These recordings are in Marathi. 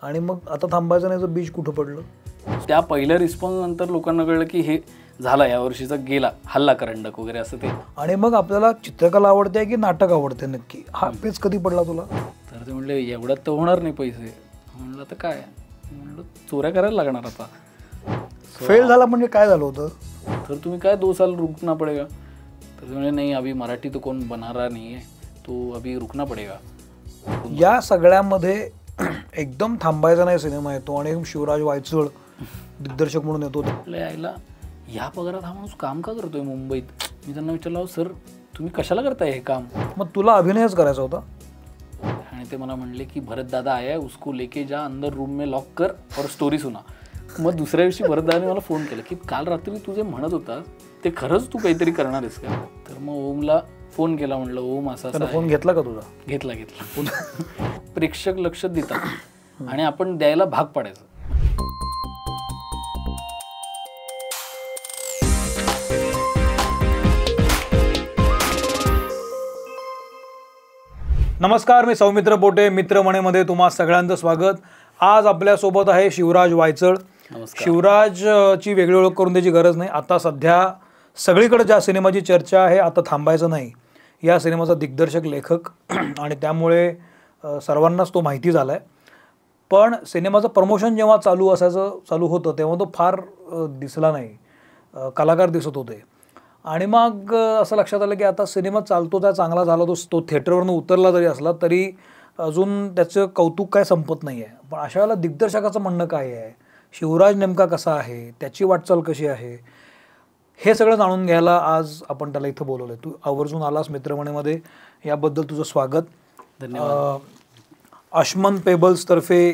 आणि मग आता थांबायचं नाही, बीज कुठं पडलं? त्या पहिल्या रिस्पॉन्स नंतर लोकांना कळलं की हे झाला, या वर्षीचा गेला, हल्ला करंडक वगैरे असं ते. आणि मग आपल्याला चित्रकला आवडते की नाटक आवडते नक्की, हा पेच कधी पडला तुला? तर ते म्हणले एवढ्यात तर होणार नाही पैसे. म्हणलं तर काय, म्हणलं चोऱ्या करायला लागणार आता. फेल झाला म्हणजे काय झालं होतं? तर तुम्ही काय 2 साल रुकना पडेगा. तर ते म्हणले नाही, अभी मराठी तो कोण बना रहा नहीं है, तो अभी रुकना पडेगा. या सगळ्यामध्ये एकदम थांबायचा नाही सिनेमा येतो आणि शिवराज वायचळ दिग्दर्शक म्हणून येतो. यायला या पगारात हा माणूस काम का करतोय मुंबईत? मी त्यांना विचारलं, सर तुम्ही कशाला करताय हे काम? मग तुला अभिनयच करायचा होता? आणि ते मला म्हणले की भरत दादा आया है, उसको लेके जा अंदर रूम में लॉक कर और स्टोरी सुना. मग दुसऱ्या दिवशी भरत दादाने मला फोन केला की काल रात्री तू जे म्हणत होता ते खरंच तू काहीतरी करणार आहेस का? तर मग ओमला फोन केला, म्हणलं ओम असा फोन घेतला का तुझा? घेतला. प्रेक्षक लक्ष देतात आणि आपण द्यायला भाग पाडायचं. नमस्कार, मी सौमित्र पोटे, मित्रमणेमध्ये तुम्हा सगळ्यांचं स्वागत. आज आपल्यासोबत आहे शिवराज वायचळ. शिवराजची वेगळी ओळख करून द्यायची गरज नाही. आता सध्या सगळीकडे ज्या सिनेमाची चर्चा आहे, आता थांबायचं नाही, या सिनेमाचा दिग्दर्शक, लेखक आणि त्यामुळे सर्वांनाच तो माहिती झाला आहे. पण सिनेमाचं प्रमोशन जेव्हा चालू होतं तेव्हा तो फार दिसला नाही, कलाकार दिसत होते. आणि मग असं लक्षात आलं की आता सिनेमा चालतो, त्या चांगला झाला, तो थिएटरवरून उतरला जरी असला तरी अजून त्याचं कौतुक काय संपत नाही आहे. पण अशा वेळेला दिग्दर्शकाचं म्हणणं काय आहे, शिवराज नेमका कसा आहे, त्याची वाटचाल कशी आहे, हे सगळं जाणून घ्यायला आज आपण त्याला इथं बोलवलं आहे. तू आवर्जून आलास मित्रमणेमध्ये, याबद्दल तुझं स्वागत. धन्यवाद. अश्मन पेबल्सतर्फे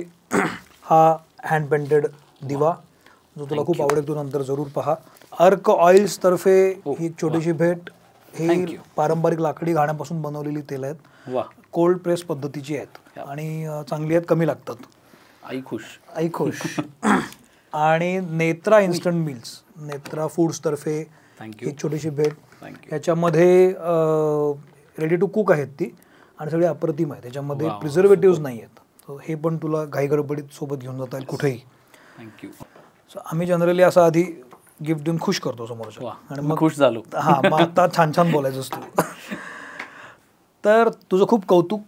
हा हँड पेंटेड दिवा जो तुला खूप आवडेल, तू नंतर जरूर पहा. अर्क ऑइल्स तर्फे ही एक छोटीशी भेट. ही पारंपरिक लाकडी घाण्यापासून बनवलेली तेल आहेत, कोल्ड प्रेस पद्धतीची आहेत आणि चांगली आहेत, कमी लागतात. आई खुश. आणि Netra instant mills, Netra foods तर्फे एक छोटीशी भेट. ह्याच्यामध्ये रेडी टू कुक आहेत ती आणि सगळी अप्रतिम आहे, त्याच्यामध्ये प्रिझर्वेटिव्ह नाही आहेत. हे पण तुला घाई गडबडीत सोबत घेऊन जाता येईल कुठेही. थँक्यू. आम्ही जनरली असं आधी गिफ्ट देऊन खुश करतो समोरच्या, आणि मग खुश झालो. हां, मग आता छान छान बोलायचं असतं. तर तुझं खूप कौतुक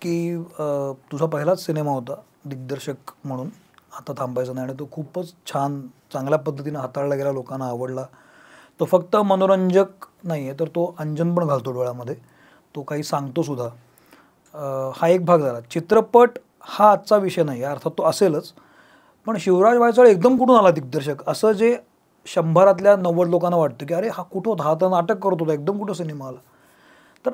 की तुझा पहिलाच सिनेमा होता दिग्दर्शक म्हणून, आता थांबायचं नाही, आणि तो खूपच छान, चांगल्या पद्धतीनं हाताळला गेला, लोकांना आवडला. तो फक्त मनोरंजक नाही आहे, तर तो अंजन पण घालतो डोळ्यामध्ये, तो काही सांगतो सुद्धा. हा एक भाग झाला. चित्रपट हा आजचा विषय नाही, अर्थात तो असेलच, पण शिवराज वायचळ एकदम कुठून आला दिग्दर्शक, असं जे 100 90 लोकांना वाटतं की अरे हा कुठं होता, हा तर नाटक करत होता, एकदम कुठं सिनेमा आला. तर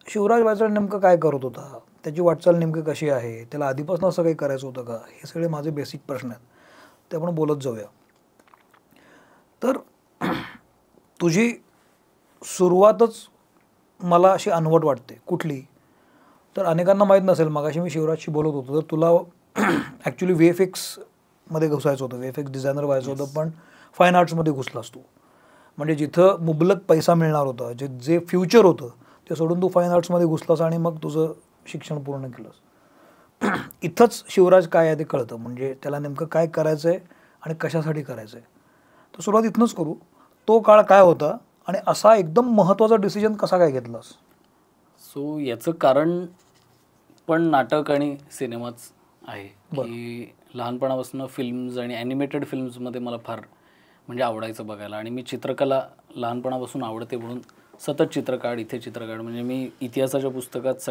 शिवराज वायचळ नेमकं काय करत होता, त्याची वाटचाल नेमकी कशी आहे, त्याला आधीपासून असं काही करायचं होतं का, हे सगळे माझे बेसिक प्रश्न आहेत, ते आपण बोलत जाऊया. तर तुझी सुरुवातच मला अशी अनवट वाटते. कुठली तर अनेकांना माहीत नसेल, मगाशी मी शिवराजशी बोलत होतो, तर तुला ॲक्च्युली VFXमध्ये घुसायचं होतं, VFX डिझायनर व्हायचं होतं, पण फाईन आर्ट्समध्ये घुसलास तू. म्हणजे जिथं मुबलक पैसा मिळणार होता, जे फ्युचर होतं ते सोडून तू फाईन आर्ट्समध्ये घुसलास आणि मग तुझं शिक्षण पूर्ण केलंस. इथंच शिवराज काय आहे ते कळतं, म्हणजे त्याला नेमकं काय करायचं आहे आणि कशासाठी करायचं आहे. तर सुरुवात इथनंच करू. तो काळ काय होता आणि असा एकदम महत्त्वाचा डिसिजन कसा काय घेतलास? सो याचं कारण पण नाटक आणि सिनेमाच आहे की लहानपणापासून फिल्म्स आणि ॲनिमेटेड फिल्म्समध्ये मला फार म्हणजे आवडायचं बघायला, आणि मी चित्रकला लहानपणापासून आवडते म्हणून सतत चित्र काढ, इथे चित्र काढ. म्हणजे मी इतिहासाच्या पुस्तकात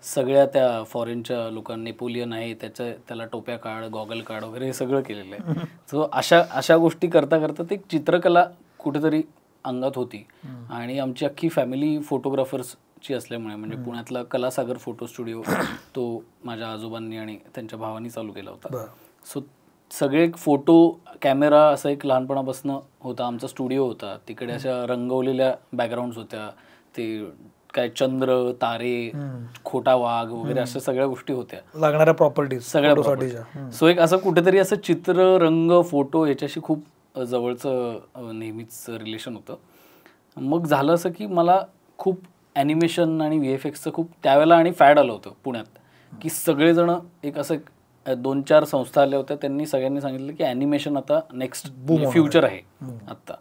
सगळ्या त्या फॉरेनच्या लोकांना, नेपोलियन आहे त्याला टोप्या काढ, गॉगल काढ वगैरे हे सगळं केलेलं आहे. सो अशा गोष्टी करता करता ते चित्रकला कुठेतरी अंगात होती. आणि आमची अख्खी फॅमिली फोटोग्राफर्सची असल्यामुळे, म्हणजे पुण्यातला कलासागर फोटो स्टुडिओ तो माझ्या आजोबांनी आणि त्यांच्या भावांनी चालू केला होता. सो सगळे फोटो कॅमेरा असं एक लहानपणापासून होता. आमचा स्टुडिओ होता, तिकडे अशा रंगवलेल्या बॅकग्राऊंड्स होत्या, ते काय चंद्र, तारे, खोटा वाघ वगैरे अशा सगळ्या गोष्टी होत्या, लागणाऱ्या प्रॉपर्टीज सगळ्या. सो एक असं कुठेतरी असं चित्र, रंग, फोटो याच्याशी खूप जवळचं नेहमीच रिलेशन होतं. मग झालं असं की मला खूप ॲनिमेशन आणि VFXचं खूप त्यावेळेला आणि फॅड आलं होतं पुण्यात, की सगळेजण एक असं 2-4 संस्था आल्या होत्या, त्यांनी सगळ्यांनी सांगितलं की ॲनिमेशन आता नेक्स्ट फ्युचर आहे आत्ता.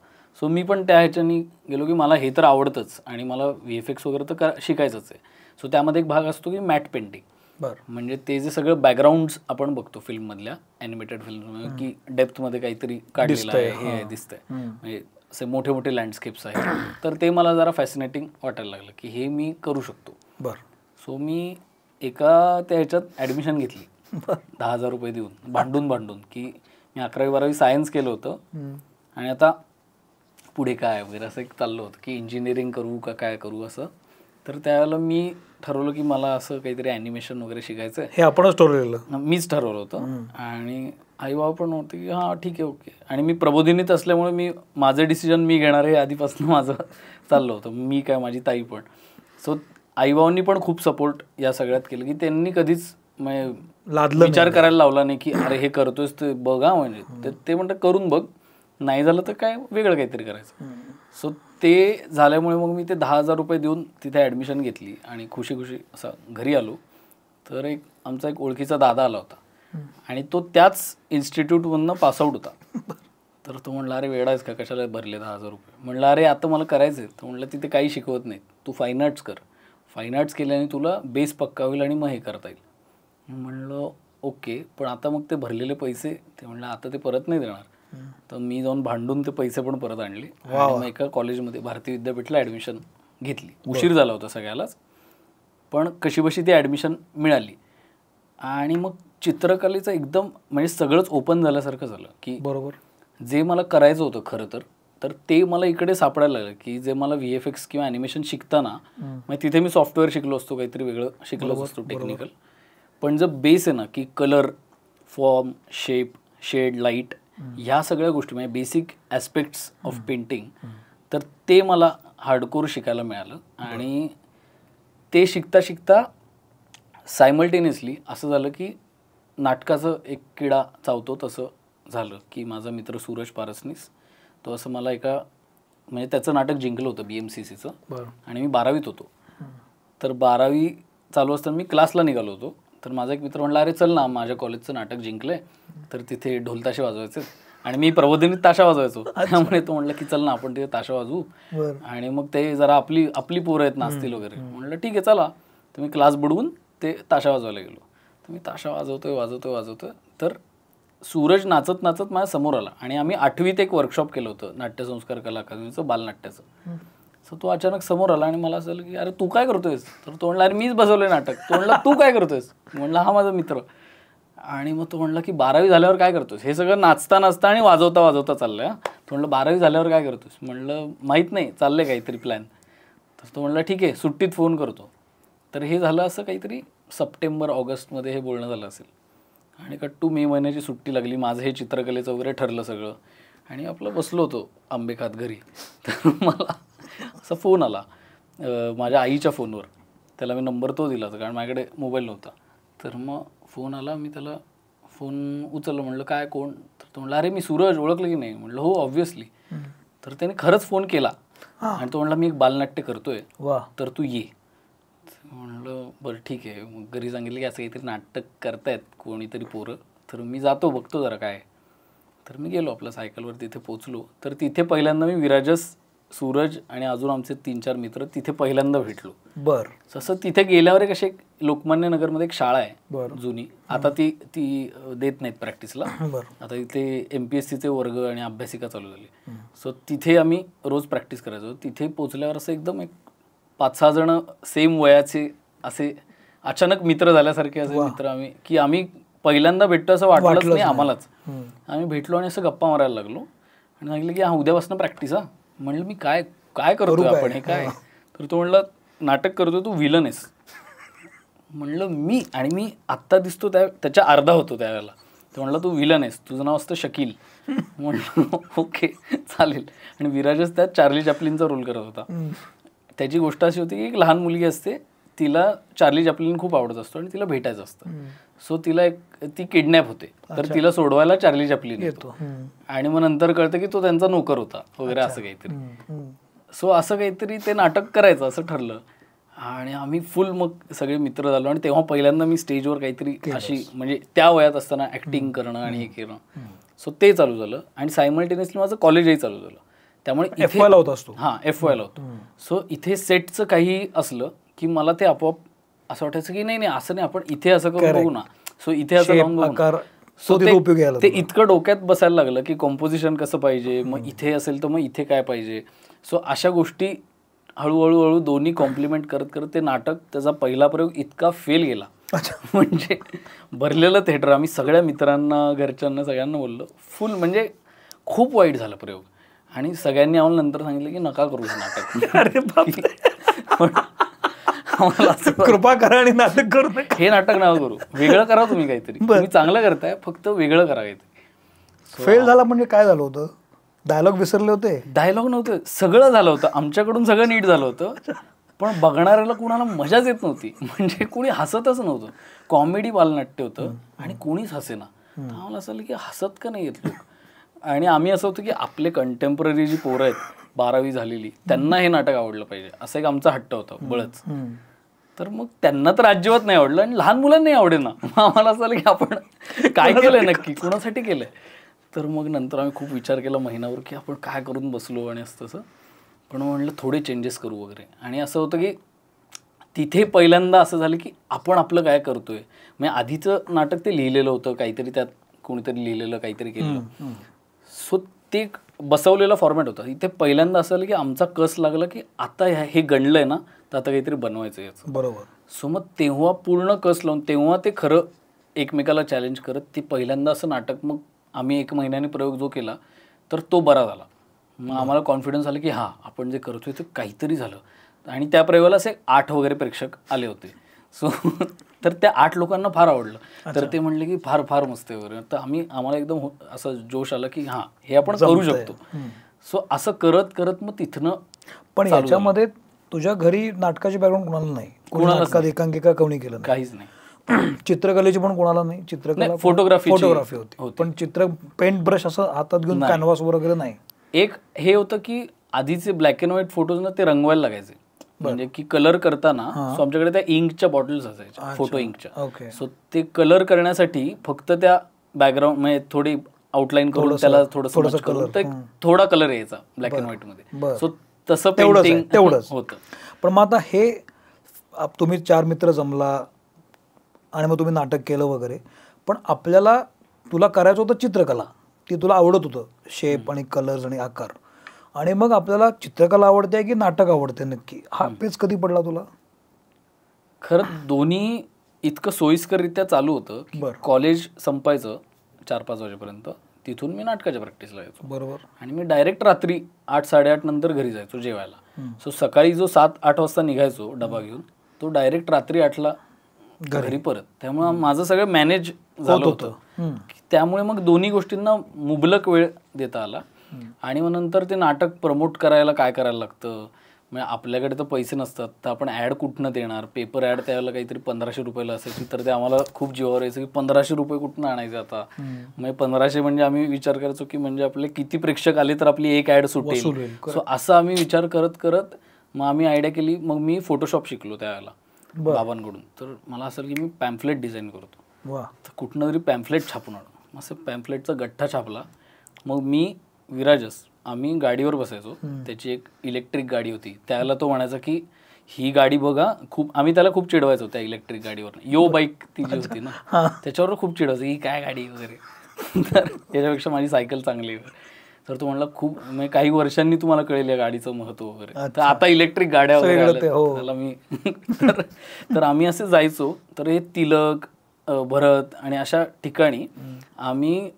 सो मी पण त्या ह्याच्यानी गेलो की मला हे तर आवडतंच आणि मला VFX वगैरे तर शिकायचंच आहे. सो त्यामध्ये एक भाग असतो की मॅट पेंटिंग. म्हणजे ते जे सगळं बॅकग्राऊंड्स आपण बघतो फिल्ममधल्या ॲनिमेटेड फिल्म की डेप्थमध्ये काहीतरी काढलेलं आहे, हे दिसतंय, म्हणजे असे मोठे मोठे लँडस्केप्स आहेत, तर ते मला जरा फॅसिनेटिंग वाटायला लागलं की हे मी करू शकतो. सो मी एका त्या ह्याच्यात ॲडमिशन घेतली 10,000 रुपये देऊन, भांडून की मी 11वी-12वी सायन्स केलं होतं आणि आता पुढे काय वगैरे असं एक चाललं होतं की इंजिनिअरिंग करू का काय करू असं. तर त्यावेळेला मी ठरवलं की मला असं काहीतरी ॲनिमेशन वगैरे शिकायचं आहे. हे आपणच ठरवलेलं? मीच ठरवलं होतं. आणि आई बाबा पण होते की हां ठीक आहे, ओके. आणि मी प्रबोधिनीत असल्यामुळे माझं डिसिजन मी घेणार हे आधीपासून माझं चाललं होतं, मी काय माझी ताई पण. सो आईबाबांनी पण खूप सपोर्ट या सगळ्यात केलं की त्यांनी कधीच विचार करायला लावला नाही की अरे हे करतोयस ते बघा, म्हणजे ते म्हणतात करून बघ, नाही झालं तर काय वेगळं काहीतरी करायचं. सो ते झाल्यामुळे मग मी ते 10,000 रुपये देऊन तिथे ॲडमिशन घेतली आणि खुशी असं घरी आलो. तर आमचा एक ओळखीचा दादा आला होता आणि तो त्याच इन्स्टिट्यूटमधनं पासआउट होता. तर तो म्हणला अरे वेळा आहेस का, कशाला भरले 10,000 रुपये? म्हणलं अरे आता मला करायचं आहे. तर म्हणलं तिथे काही शिकवत नाहीत, तू फाईन आर्ट्स कर, फाईन आर्ट्स केल्याने तुला बेस पक्का होईल आणि मग हे करता येईल. म्हणलं ओके, पण आता मग ते भरलेले पैसे, ते म्हणलं आता ते परत नाही देणार. तर मी जाऊन भांडून ते पैसे पण परत आणले आणि मग एका कॉलेजमध्ये भारतीय विद्यापीठला ॲडमिशन घेतली. उशीर झाला होता सगळ्यालाच, पण कशीबशी ती ॲडमिशन मिळाली. आणि मग चित्रकलेचं एकदम म्हणजे सगळंच ओपन झाल्यासारखं झालं की बरोबर जे मला करायचं होतं खरं तर ते मला इकडे सापडायला लागलं की जे मला VFX किंवा ॲनिमेशन शिकताना, मग तिथे मी सॉफ्टवेअर शिकलो असतो, काहीतरी वेगळं शिकलो असतो टेक्निकल, पण जर बेस आहे ना की colour, form, shape, shade, light, ह्या सगळ्या गोष्टी म्हणजे बेसिक ॲस्पेक्ट्स ऑफ पेंटिंग, तर ते मला हार्डकोर शिकायला मिळालं. आणि ते शिकता शिकता सायमल्टेनियसली असं झालं की नाटकाचं एक किडा चावतो तसं झालं की माझा मित्र सूरज पारसनीस, तो असं मला म्हणजे त्याचं नाटक जिंकलं होतं BMCCचं आणि मी 12वीत होतो. तर 12वी चालू असताना मी क्लासला निघालो होतो. तर माझा एक मित्र म्हणला अरे चल ना, माझ्या कॉलेजचं नाटक जिंकलंय, तर तिथे ढोल ताशे वाजवायचे. आणि मी प्रबोधिनीत ताशा वाजवायचो, त्यामुळे तो म्हणलं की चल ना आपण तिथे ताशा वाजवू आणि मग ते जरा आपली पोरं आहेत नाचतील वगैरे. म्हणलं ठीक आहे चला. तर मी क्लास बुडवून ते ताशा वाजवायला गेलो. तर मी ताशा वाजवतोय. तर सूरज नाचत माझ्या समोर आला आणि आम्ही 8वीत एक वर्कशॉप केलं होतं नाट्यसंस्कार कला अकादमीचं, बालनाट्याचं. सो तो अचानक समोर आला आणि मला असं झालं की अरे तू काय करतोयस? तर तो म्हणला अरे मीच बसवलंय नाटक. तो म्हणला तू काय करतोयस? म्हणलं हा माझा मित्र. आणि मग तो म्हणला की 12वी झाल्यावर काय करतोस? हे सगळं नाचता आणि वाजवता चाललंय. तो म्हणलं 12वी झाल्यावर काय करतोस? म्हणलं माहीत नाही, चाललंय काहीतरी प्लॅन. तर तो म्हणला ठीक आहे, सुट्टीत फोन करतो. तर हे झालं असं काहीतरी सप्टेंबर-ऑगस्टमध्ये हे बोलणं झालं असेल. आणि कट्टू मे महिन्याची सुट्टी लागली, माझं हे चित्रकलेचं वगैरे ठरलं सगळं आणि आपलं बसलो होतो आंबे खात घरी. तर मला असा फोन आला माझ्या आईच्या फोनवर. त्याला मी नंबर तो दिला होता कारण माझ्याकडे मोबाईल नव्हता. तर मग फोन आला, मी त्याला फोन उचललं. म्हणलं काय, कोण? तर तो म्हणला अरे मी सूरज, ओळखलं की नाही? म्हणलं हो ऑब्व्हियसली. तर त्याने खरंच फोन केला आणि तो म्हणला मी एक बालनाट्य करतोय, तर तू ये. म्हणलं बरं ठीक आहे. मग घरी सांगितलं की असं काहीतरी नाटक करतायत कोणीतरी पोरं, तर मी जातो बघतो जरा काय. तर मी गेलो आपल्या सायकलवर, तिथे पोचलो. तर तिथे पहिल्यांदा मी विराजस, सूरज आणि अजून आमचे 3-4 मित्र तिथे पहिल्यांदा भेटलो. तसं तिथे गेल्यावर एक अशी लोकमान्य नगरमध्ये एक शाळा आहे जुनी, आता ती देत नाहीत प्रॅक्टिसला. आता इथे MPSCचे वर्ग आणि अभ्यासिका चालू झाली. सो तिथे आम्ही रोज प्रॅक्टिस करायचो. तिथे पोचल्यावर असं एकदम एक 5-6 जण सेम वयाचे असे अचानक मित्र झाल्यासारखे असे मित्र आम्ही पहिल्यांदा भेटतो असं वाटलंच नाही आम्हालाच. आम्ही भेटलो आणि असं गप्पा मारायला लागलो आणि सांगितलं की उद्यापासून प्रॅक्टिस. म्हणलं मी काय करतोय आपण, हे काय? तर तो म्हणलं नाटक करतोय, तू विलन आहेस. म्हणलं मी आत्ता दिसतो त्याच्या अर्धा होतो त्यावेळेला. तो म्हणला तू विलन आहेस, तुझं नाव असतं शकील. म्हणलं ओके चालेल. आणि विराजच त्यात चार्ली चॅप्लिनचा रोल करत होता. त्याची गोष्ट अशी होती की एक लहान मुलगी असते, तिला चार्ली चॅप्लिन खूप आवडत असतो आणि तिला भेटायचं असतं. सो ती किडनॅप होते, तर तिला सोडवायला चार्ली चॅप्लिन येतो आणि मग नंतर कळतं की तो त्यांचा नोकर होता वगैरे असं काहीतरी. सो असं काहीतरी ते नाटक करायचं असं ठरलं आणि आम्ही फुल मग सगळे मित्र झालो आणि तेव्हा पहिल्यांदा मी स्टेजवर काहीतरी अशी म्हणजे त्या वयात असताना ऍक्टिंग करणं आणि हे करणं. सो ते चालू झालं आणि सायमल्टेनियसली माझं कॉलेजही चालू झालं. त्यामुळे FY ला होता असतो. हां, FY ला होतो. सो इथे सेटचं काही असलं की मला ते आपोआप असं वाटायचं की नाही असं नाही, आपण इथे असं करून बघू ना, सो इथे असं लावून बघू ना. सो ते इतकं डोक्यात बसायला लागलं की कॉम्पोजिशन कसं पाहिजे, मग इथे असेल तर मग इथे काय पाहिजे. सो अशा गोष्टी हळूहळू दोन्ही कॉम्प्लिमेंट करत करत ते नाटक, त्याचा पहिला प्रयोग इतका फेल गेला म्हणजे भरलेलं थिएटर. आम्ही सगळ्या मित्रांना, घरच्यांना, सगळ्यांना बोललो, फुल म्हणजे खूप वाईट झालं प्रयोग. आणि सगळ्यांनी आम्हाला नंतर सांगितलं की नका करू हे नाटक. अरे कृपा करा आणि नाटक करू नका, हे नाटक नका करू, वेगळं करा तुम्ही काहीतरी, तुम्ही चांगलं करताय, फक्त वेगळं करा काहीतरी. फेल झाला म्हणजे काय झालं होतं? डायलॉग विसरले होते? डायलॉग नव्हते, सगळं झालं होतं, आमच्याकडून सगळं नीट झालं होतं, पण बघणाऱ्याला कुणाला मजाच येत नव्हती. म्हणजे कुणी हसतच नव्हतं. कॉमेडी बालनाट्य होतं आणि कोणीच हसेना. आम्हाला असं की हसत का नाही येत लोक. आणि आम्ही असं होतं की आपले कंटेम्पररी जी पोरं आहेत 12वी झालेली, त्यांना हे नाटक आवडलं पाहिजे, असं एक आमचा हट्ट होता बळच. तर मग त्यांना तर अजिबात नाही आवडलं आणि लहान मुलांनाही आवडे ना. आम्हाला असं आलं की आपण काय केलंय नक्की, कोणासाठी केलंय. तर मग नंतर आम्ही खूप विचार केला महिनाभर की आपण काय करून बसलो आणि असं तसं. पण म्हटलं थोडे चेंजेस करू वगैरे. आणि असं होतं की तिथे पहिल्यांदा असं झालं की आपण आपलं काय करतोय. म्हणजे आधीचं नाटक ते लिहिलेलं होतं, काहीतरी त्यात कोणीतरी लिहिलेलं, काहीतरी केलेलं. सो ते बसवलेला फॉर्मॅट होता. इथे पहिल्यांदा असं झालं की आमचा कस लागला की आता हे गणलंय ना, तर आता काहीतरी बनवायचं याचं. बरोबर. सो मग तेव्हा पूर्ण कस लावून, तेव्हा ते खरं एकमेकाला चॅलेंज करत ते पहिल्यांदा असं नाटक, मग आम्ही 1 महिन्याने प्रयोग जो केला तर तो बरा झाला. मग आम्हाला कॉन्फिडन्स आला की हां, आपण जे करतोय ते काहीतरी झालं. आणि त्या प्रयोगाला असे 8 वगैरे प्रेक्षक आले होते. सो तर त्या 8 लोकांना फार आवडलं. तर ते म्हणले की फार फार मस्त आहे वगैरे. तर आम्हाला एकदम असं जोश आला की हां, हे आपण करू शकतो. सो असं करत करत मग तिथनं. पण याच्यामध्ये तुझ्या घरी नाटकाची बॅकग्राऊंड कोणाला नाही? नाटकात एकांकिका कोणी केलं नाही? काहीच नाही. चित्रकलेची पण कोणाला नाही? चित्रकला फोटोग्राफी होती, पण चित्र पेंट ब्रश असं हातात घेऊन कॅनव्हास वगैरे नाही? एक हे होतं की आधीचे ब्लॅक अँड व्हाईट फोटोज ना ते रंगवायला लागायचे. म्हणजे की कलर करताना सो आमच्याकडे त्या इंकच्या बॉटल्स असायच्या, फोटो इंकच्या. सो ते कलर करण्यासाठी फक्त त्या बॅकग्राऊंड म्हणजे थोडी आउटलाईन करून त्याला थोडंसं कलर, तर थोडा कलर यायचा ब्लॅक अँड व्हाईट मध्ये. सो तसं तेवढंच होतं. पण मग आता हे तुम्ही 4 मित्र जमला आणि मग तुम्ही नाटक केलं वगैरे, पण आपल्याला तुला करायचं होतं चित्रकला, ती तुला आवडत होतं, शेप आणि कलर्स आणि आकार. आणि मग आपल्याला चित्रकला आवडते की नाटक आवडते नक्की, हा पेच कधी पडला तुला? खरं दोन्ही इतकं सोयीस्कररित्या चालू होतं की कॉलेज संपायचं 4-5 वाजेपर्यंत, तिथून मी नाटकाच्या प्रॅक्टिसला यायचो. बरोबर. आणि मी डायरेक्ट रात्री 8-8:30 नंतर घरी जायचो जेवायला. सो सकाळी जो 7-8 वाजता निघायचो डबा घेऊन, तो डायरेक्ट रात्री 8ला घरी परत. त्यामुळे माझं सगळं मॅनेज झालं होतं. त्यामुळे मग दोन्ही गोष्टींना मुबलक वेळ देता आला. आणि मग नंतर ते नाटक प्रमोट करायला काय करायला लागतं, म्हणजे आपल्याकडे तर पैसे नसतात, तर आपण ॲड कुठनं देणार. पेपर ॲड त्यावेळेला काहीतरी 1500 रुपयाला असायची, तर ते आम्हाला खूप जीवावर यायचं की 1500 रुपये कुठनं आणायचे आता. म्हणजे 1500 म्हणजे आम्ही विचार करायचो की म्हणजे आपले किती प्रेक्षक आले तर आपली एक ॲड सुटेल. सो असं आम्ही विचार करत करत मग आम्ही आयडिया केली. मग मी फोटोशॉप शिकलो त्यावेळेला बाबांकडून. तर मला असं की मी पॅम्फलेट डिझाईन करतो, तर कुठनं तरी पॅम्फलेट छापून आणू. असं पॅम्फलेटचा गठ्ठा छापला. मग मी विराजस आम्ही गाडीवर बसायचो, त्याची एक इलेक्ट्रिक गाडी होती. त्याला तो म्हणायचा की ही गाडी बघा, खूप आम्ही त्याला खूप चिडवायचो त्या इलेक्ट्रिक गाडीवर. यो बाईक ती जी होती ना, त्याच्यावर खूप चिडवायचं ही काय गाडी वगैरे. तर त्याच्यापेक्षा माझी सायकल चांगली. तर तो म्हणला खूप म्हणजे काही वर्षांनी तुम्हाला कळेल या गाडीचं महत्व वगैरे. तर आता इलेक्ट्रिक गाड्या वगैरे त्याला मी तर आम्ही असे जायचो. तर हे तिलक, भरत आणि अशा ठिकाणी आम्ही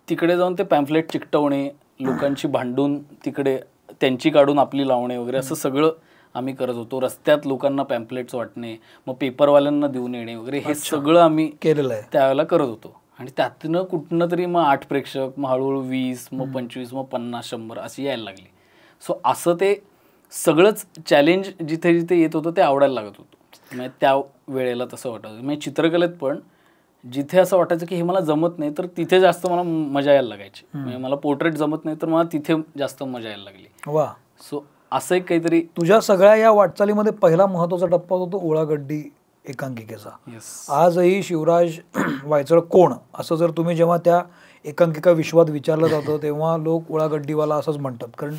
तिकडे जाऊन ते पॅम्फलेट चिकटवणे, लोकांची भांडून तिकडे त्यांची काढून आपली लावणे वगैरे, असं सगळं आम्ही करत होतो. रस्त्यात लोकांना पॅम्फलेट्स वाटणे, मग पेपरवाल्यांना देऊन येणे वगैरे, हे सगळं आम्ही केलेलं आहे त्यावेळेला करत होतो. आणि त्यातनं कुठनं तरी मग 8 प्रेक्षक, मग हळूहळू 20, मग 25, मग 50-100 अशी यायला लागली. सो असं ते सगळंच चॅलेंज जिथे जिथे येत होतं ते आवडायला लागत होतं. म्हणजे त्या वेळेला तसं वाटायचं. म्हणजे चित्रकलेत पण जिथे असं वाटायचं की हे मला जमत नाही, तर तिथे जास्त मला मजा यायला लागायची. म्हणजे मला पोर्ट्रेट जमत नाही, तर मला तिथे जास्त मजा यायला लागली. वा. सो असं एक काहीतरी. तुझ्या सगळ्या या वाटचालीमध्ये पहिला महत्वाचा टप्पा होता तो उळागड्डी एकांकिकेचा. आजही शिवराज वायचळ कोण असं जर तुम्ही जेव्हा त्या एकांकिका विश्वात विचारलं जातं तेव्हा लोक उळागड्डीवाला असंच म्हणतात, कारण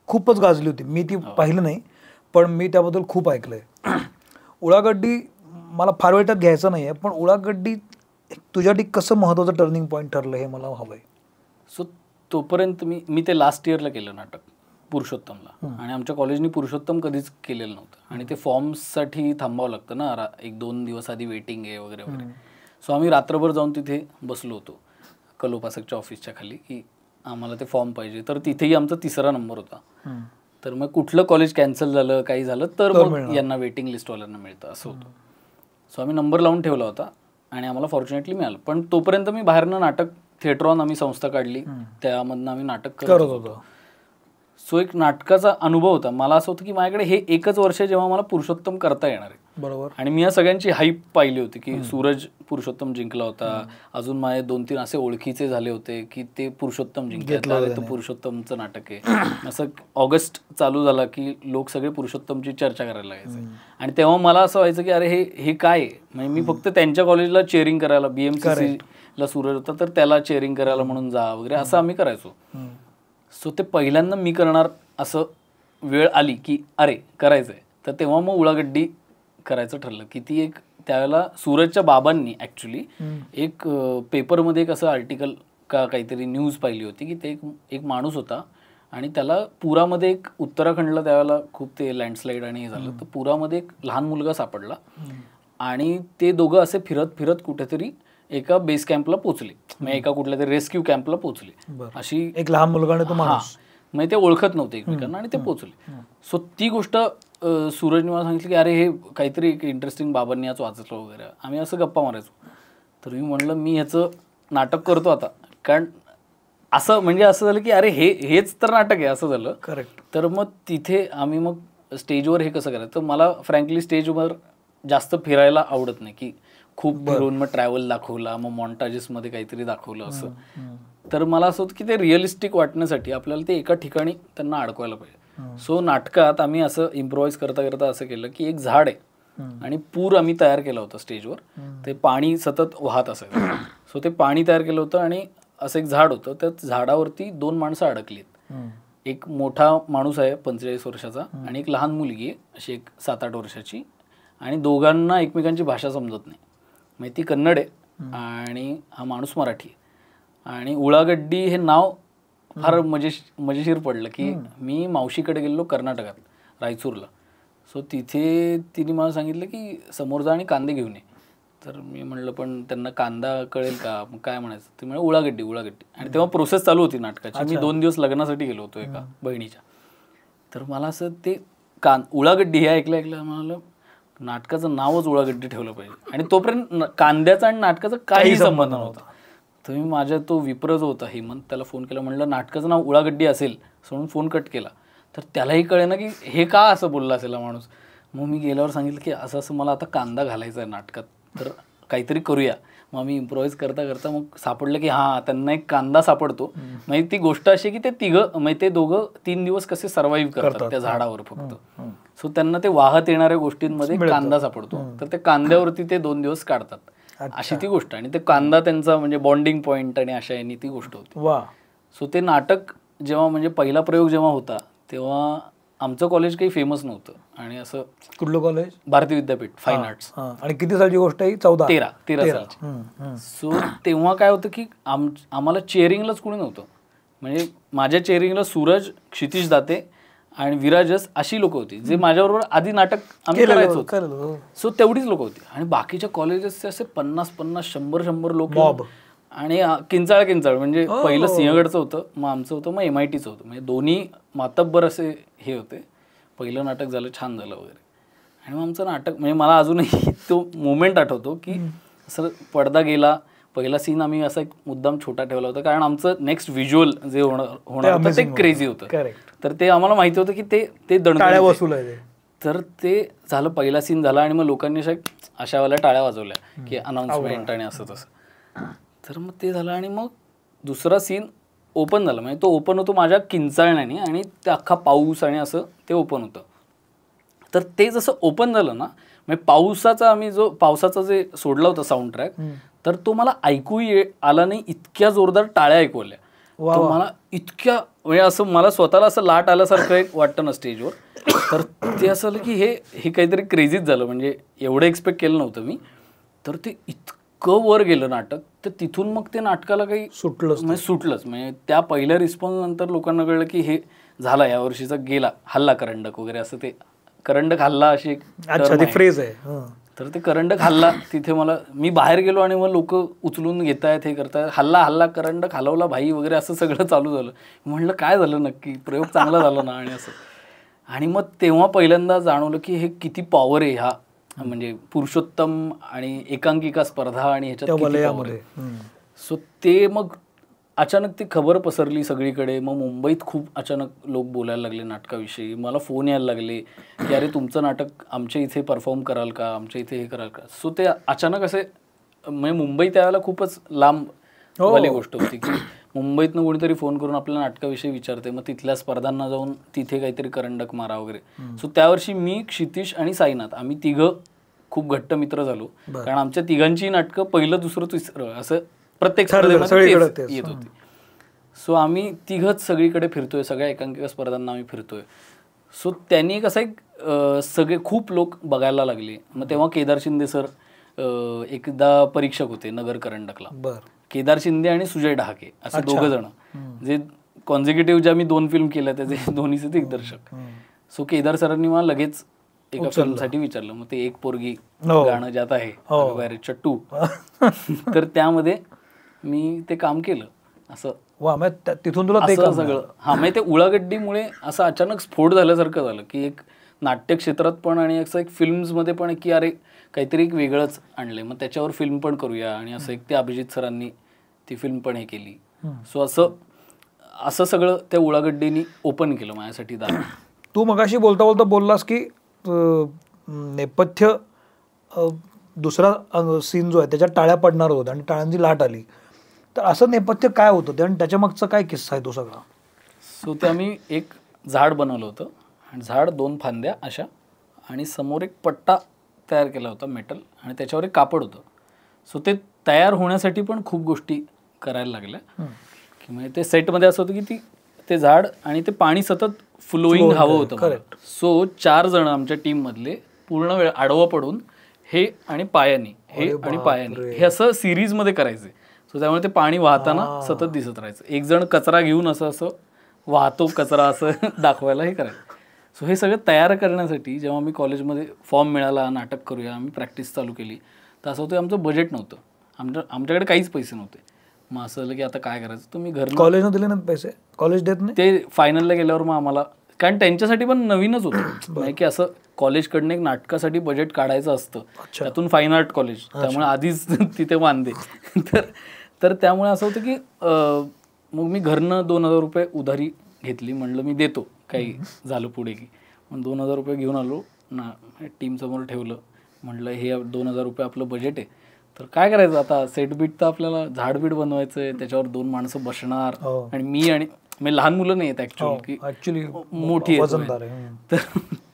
खूपच गाजली होती. मी ती पाहिली नाही पण मी त्याबद्दल खूप ऐकलंय. उळागड्डी मला फार वेळ त्यात घ्यायचं नाही आहे, पण उळागड्डी तुझ्यासाठी कसं महत्वाचं टर्निंग पॉईंट ठरलं हे मला हवंय. सो तोपर्यंत मी ते लास्ट इयरला केलं नाटक पुरुषोत्तमला, आणि आमच्या कॉलेजनी पुरुषोत्तम कधीच केलेलं नव्हतं, आणि ते फॉर्म्ससाठी थांबावं लागतं ना, 1-2 दिवस आधी वेटिंग आहे वगैरे वगैरे. सो आम्ही रात्रभर जाऊन तिथे बसलो होतो कलोपासकच्या ऑफिसच्या खाली की आम्हाला ते फॉर्म पाहिजे. तर तिथेही आमचा 3रा नंबर होता. तर मग कुठलं कॉलेज कॅन्सल झालं काही झालं तर मग यांना वेटिंग लिस्टवाल्यांना मिळतं असं होतं. सो आम्ही नंबर लावून ठेवला होता आणि आम्हाला फॉर्च्युनेटली मिळालं. पण तोपर्यंत मी बाहेरनं नाटक थिएटरॉन आम्ही संस्था काढली, त्यामधनं आम्ही नाटक करत होतो. सो एक नाटकाचा अनुभव होता. मला असं होतं की माझ्याकडे हे एकच वर्ष जेव्हा मला पुरुषोत्तम करता येणार आहे. बरोबर. आणि मी या सगळ्यांची हाईप पाहिली होती की सूरज पुरुषोत्तम जिंकला होता, अजून माझे 2-3 असे ओळखीचे झाले होते की ते पुरुषोत्तम जिंकले, पुरुषोत्तमचं नाटक आहे. असं ऑगस्ट चालू झाला की लोक सगळे पुरुषोत्तमची चर्चा करायला लागायचे. आणि तेव्हा मला असं व्हायचं की अरे हे काय आहे. म्हणजे मी फक्त त्यांच्या कॉलेजला चेअरिंग करायला, BMCC ला सूरज होता तर त्याला चेअरिंग करायला म्हणून जा वगैरे असं आम्ही करायचो. सो ते पहिल्यांदा मी करणार असं वेळ आली की अरे करायचंय, तर तेव्हा मग उळागड्डी करायचं ठरलं. की ती एक त्यावेळेला सूरजच्या बाबांनी ॲक्च्युली एक पेपरमध्ये एक असं आर्टिकल का काहीतरी न्यूज पाहिली होती की ते एक माणूस होता आणि त्याला पुरामध्ये एक उत्तराखंडला त्यावेळेला खूप ते लँडस्लाईड आणि हे झालं, तर पुरामध्ये एक लहान मुलगा सापडला आणि ते दोघं असे फिरत फिरत कुठेतरी एका बेस कॅम्पला पोहोचले, म्हणजे एका कुठल्या तरी रेस्क्यू कॅम्पला पोहोचले. अशी एक लहान मुलगा आणि तो माणूस, म्हणजे ते ओळखत नव्हते एकमेकांना आणि ते पोहोचले. सो ती गोष्ट सूरजने मला सांगितली की अरे हे काहीतरी एक इंटरेस्टिंग बाबांनी आज वाचलं वगैरे. आम्ही असं गप्पा मारायचो. तर मी म्हणलं मी ह्याचं नाटक करतो आता, कारण असं म्हणजे असं झालं की अरे हेच तर नाटक आहे असं झालं. करेक्ट. तर मग तिथे आम्ही मग स्टेजवर हे कसं करायचं. तर मला फ्रँकली स्टेजवर जास्त फिरायला आवडत नाही की खूप फिरून मग ट्रॅव्हल दाखवला, मग मॉन्टाजेसमध्ये काहीतरी दाखवलं असं. तर मला असं होतं की ते रिअलिस्टिक वाटण्यासाठी आपल्याला ते एका ठिकाणी त्यांना अडकवायला पाहिजे. सो नाटकात आम्ही असं इम्प्रोवाइज करता करता असं केलं की एक झाड आहे आणि पूर आम्ही तयार केला होता स्टेजवर. ते पाणी सतत वाहत असायचं. सो ते पाणी तयार केलं होतं आणि असं एक झाड होतं, त्या झाडावरती 2 माणसं अडकलीत. एक मोठा माणूस आहे 45 वर्षाचा आणि एक लहान मुलगी आहे अशी एक 7-8 वर्षाची, आणि दोघांना एकमेकांची भाषा समजत नाही. म्हणजे ती कन्नड आहे आणि हा माणूस मराठी आहे. आणि उळागड्डी हे नाव फार मजेशीर पडलं की मी मावशीकडे गेलो कर्नाटकात, रायचूरला. सो तिथे तिने मला सांगितलं की समोर जा आणि कांदे घेऊन ये. तर मी म्हणलं पण त्यांना कांदा कळेल का, मग काय म्हणायचं. ते म्हणजे उळागड्डी. आणि तेव्हा प्रोसेस चालू होती नाटकाची. मी 2 दिवस लग्नासाठी गेलो होतो एका बहिणीच्या. तर मला असं ते उळागड्डी हे ऐकलं म्हणालं नाटकाचं नावच उळागड्डी ठेवलं पाहिजे. आणि तोपर्यंत कांद्याचा आणि नाटकाचा काही संबंध नव्हता. तर मी माझ्या तो विप्र जो होता हेमंत, त्याला फोन केला, म्हणलं नाटकाचं नाव उळागड्डी असेल, म्हणून फोन कट केला. तर त्यालाही कळे ना की हे का असं बोलला असेल हा माणूस. मग मी गेल्यावर सांगितलं की असं असं मला आता कांदा घालायचा आहे नाटकात, तर काहीतरी करूया. मग मी इम्प्रोवाइज करता करता मग सापडलं की हां त्यांना एक कांदा सापडतो. म्हणजे ती गोष्ट अशी की ते दोघं 3 दिवस कसे सर्व्हाइव्ह करतात त्या झाडावर फक्त. सो त्यांना ते वाहत येणाऱ्या गोष्टींमध्ये कांदा सापडतो, तर ते कांद्यावरती ते 2 दिवस काढतात. अशी ती गोष्ट. आणि ते कांदा त्यांचा म्हणजे बॉन्डिंग पॉईंट आणि अशा यांनी ती गोष्ट होती. सो ते नाटक जेव्हा म्हणजे पहिला प्रयोग जेव्हा होता तेव्हा आमचं कॉलेज काही फेमस नव्हतं. आणि असं कुठलं college? Bharati Vidyapeeth fine arts. आणि किती सालची गोष्ट आहे? 13 सालची. सो तेव्हा काय होतं की आम्हाला चेअरिंगलाच कोणी नव्हतं. म्हणजे माझ्या चेअरिंगला सूरज, क्षितिज दाते आणि विराजस अशी लोक होती जे माझ्याबरोबर आधी नाटक आम्ही करायचो. सो तेवढीच लोक होती. आणि बाकीच्या कॉलेजेसचे असे 50-50, 100-100 लोक. आणि किंचाळ म्हणजे पहिलं सिंहगडचं होतं, मग आमचं होतं, मग MITचं होतं. म्हणजे दोन्ही मातब्बर असे हे होते. पहिलं नाटक झालं, छान झालं वगैरे. आणि मग आमचं नाटक म्हणजे मला अजूनही तो मोमेंट आठवतो की असं पडदा गेला, पहिला सीन आम्ही असा एक मुद्दाम छोटा ठेवला होता कारण आमचं नेक्स्ट व्हिज्युअल जे होणार होतं ते क्रेझी होतं. तर ते आम्हाला माहिती होतं की ते टाळ्या वसूल आहे. तर ते झालं, पहिला सीन झाला आणि मग लोकांनी अशावाल्या टाळ्या वाजवल्या की अनाउन्समेंट आणि असं तसं. तर मग ते झालं आणि मग दुसरा सीन ओपन झालं. म्हणजे तो ओपन होतो माझ्या किंचाळण्याने आणि ते अख्खा पाऊस आणि असं ते ओपन होतं. तर ते जसं ओपन झालं ना, म्हणजे पावसाचा जे सोडला होता साऊंड ट्रॅक, तर तो मला ऐकू आला नाही. इतक्या जोरदार टाळ्या ऐकू आल्या. तो मला इतक्या म्हणजे असं मला स्वतःला असं लाट आल्यासारखं एक वाटतं ना स्टेजवर. तर ते असं झालं की हे काहीतरी क्रेझीच झालं. म्हणजे एवढं एक्सपेक्ट केलं नव्हतं मी. तर ते इतकं वर गेलं नाटक. तर तिथून मग ते नाटकाला काही सुटलंच. म्हणजे त्या पहिल्या रिस्पॉन्स नंतर लोकांना कळलं की हे झाला यावर्षीचा गेला हल्ला करंडक वगैरे असं. ते करंडक हल्ला अशी एक फ्रेज आहे. तर ते करंडक हल्ला तिथे मी बाहेर गेलो आणि मग लोक उचलून घेतायत, हे करतायत, हल्ला करंडक हलवला भाई वगैरे असं सगळं चालू झालं. म्हणलं काय झालं नक्की, प्रयोग चांगला झाला ना आणि असं. आणि मग तेव्हा पहिल्यांदा जाणवलं की हे किती पॉवर आहे ह्या म्हणजे पुरुषोत्तम आणि एकांकिका स्पर्धा आणि ह्याच्यात. सो ते मग अचानक ती खबर पसरली सगळीकडे. मग मुंबईत खूप अचानक लोक बोलायला लागले नाटकाविषयी. मला फोन यायला लागले की अरे तुमचं नाटक आमच्या इथे परफॉर्म कराल का, आमच्या इथे हे कराल का. सो ते अचानक असे म्हणजे मुंबई त्यावेळेला खूपच लांब वाली गोष्ट होती की मुंबईतनं कोणीतरी फोन करून आपल्या नाटकाविषयी विचारते, मग तिथल्या स्पर्धांना जाऊन तिथे काहीतरी करंडक मारा वगैरे. सो त्यावर्षी मी, क्षितिश आणि साईनाथ आम्ही तिघं खूप घट्ट मित्र झालो. कारण आमच्या तिघांची नाटकं पहिलं दुसरं तिसरं असं प्रत्येक स्पर्धेमध्ये येत होती. सो आम्ही तिघंच सगळीकडे फिरतोय, सगळ्या एकांकिका स्पर्धांना आम्ही फिरतोय. सो त्यांनी कसं एक सगळे खूप लोक बघायला लागले. मग तेव्हा केदार शिंदे सर एकदा परीक्षक होते नगर करंडकला. केदार शिंदे आणि सुजय डहाके असे दोघं जण, जे कॉन्झिक्युटिव्ह ज्या मी 2 फिल्म केल्या त्याचे दोन्हीचे दिग्दर्शक. सो केदार सरांनी मला लगेच एका फिल्मसाठी विचारलं. मग ते एक पोरगी गाणं ज्यात आहे चट्टू, तर त्यामध्ये मी ते काम केलं. असं तिथून तुला ते सगळं म्हणजे ते उळागड्डीमुळे असं अचानक स्फोट झाल्यासारखं झालं की एक नाट्य क्षेत्रात पण आणि असं एक फिल्म्समध्ये पण की अरे काहीतरी एक वेगळंच आणलंय, मग त्याच्यावर फिल्म पण करूया. आणि असं एक ते अभिजित सरांनी ती फिल्म पण हे केली. सो असं सगळं त्या उळागड्डीनी ओपन केलं माझ्यासाठी दार. तू मगाशी बोलता बोलता बोललास की नेपथ्य दुसरा सीन जो आहे त्याच्यात टाळ्या पडणार होत्या आणि टाळ्यांची लाट आली. तर असं नेपथ्य काय होतं ते आणि त्याच्या मागचा काय किस्सा आहे तो सगळा? सो ते आम्ही एक झाड बनवलं होतं आणि झाड 2 फांद्या अशा आणि समोर एक पट्टा तयार केला होता मेटल आणि त्याच्यावर एक कापड होतं. सो ते तयार होण्यासाठी पण खूप गोष्टी करायला लागल्या की म्हणजे ते सेटमध्ये असं होतं की ते झाड आणि ते पाणी सतत फ्लोईंग हवं होतं. सो 4 जण आमच्या टीममधले पूर्ण वेळ आडवं पडून हे आणि पायानी हे असं सिरीजमध्ये करायचे. सो त्यामुळे ते पाणी वाहताना सतत दिसत राहायचं. एक जण कचरा घेऊन असं वाहतो कचरा असं दाखवायला हे करायचं. सो हे सगळं तयार करण्यासाठी जेव्हा मी कॉलेजमध्ये फॉर्म मिळाला, नाटक करूया, आम्ही प्रॅक्टिस चालू केली, तर असं होतं आमचं बजेट नव्हतं, आमच्याकडे काहीच पैसे नव्हते. मग असं झालं की आता काय करायचं. तुम्ही घर कॉलेजनं दिले ना पैसे, कॉलेज देत नाही ते फायनलला गेल्यावर. मग आम्हाला कारण त्यांच्यासाठी पण नवीनच होतं नाही की असं कॉलेजकडनं एक नाटकासाठी बजेट काढायचं असतं, त्यातून फाईन आर्ट कॉलेज, त्यामुळे आधीच तिथे वांदे. तर त्यामुळे असं होतं की मग मी घरनं 2,000 रुपये उधारी घेतली. म्हणलं मी देतो, काही झालं पुढे की. मग 2,000 रुपये घेऊन आलो ना, टीमसमोर ठेवलं. म्हटलं हे 2,000 रुपये आपलं बजेट आहे, तर काय करायचं आता. सेटबीट तर आपल्याला झाडबीट बनवायचं आहे, त्याच्यावर 2 माणसं बसणार आणि मी लहान मुलं नाही आहेत ॲक्च्युअली मोठी आहेत.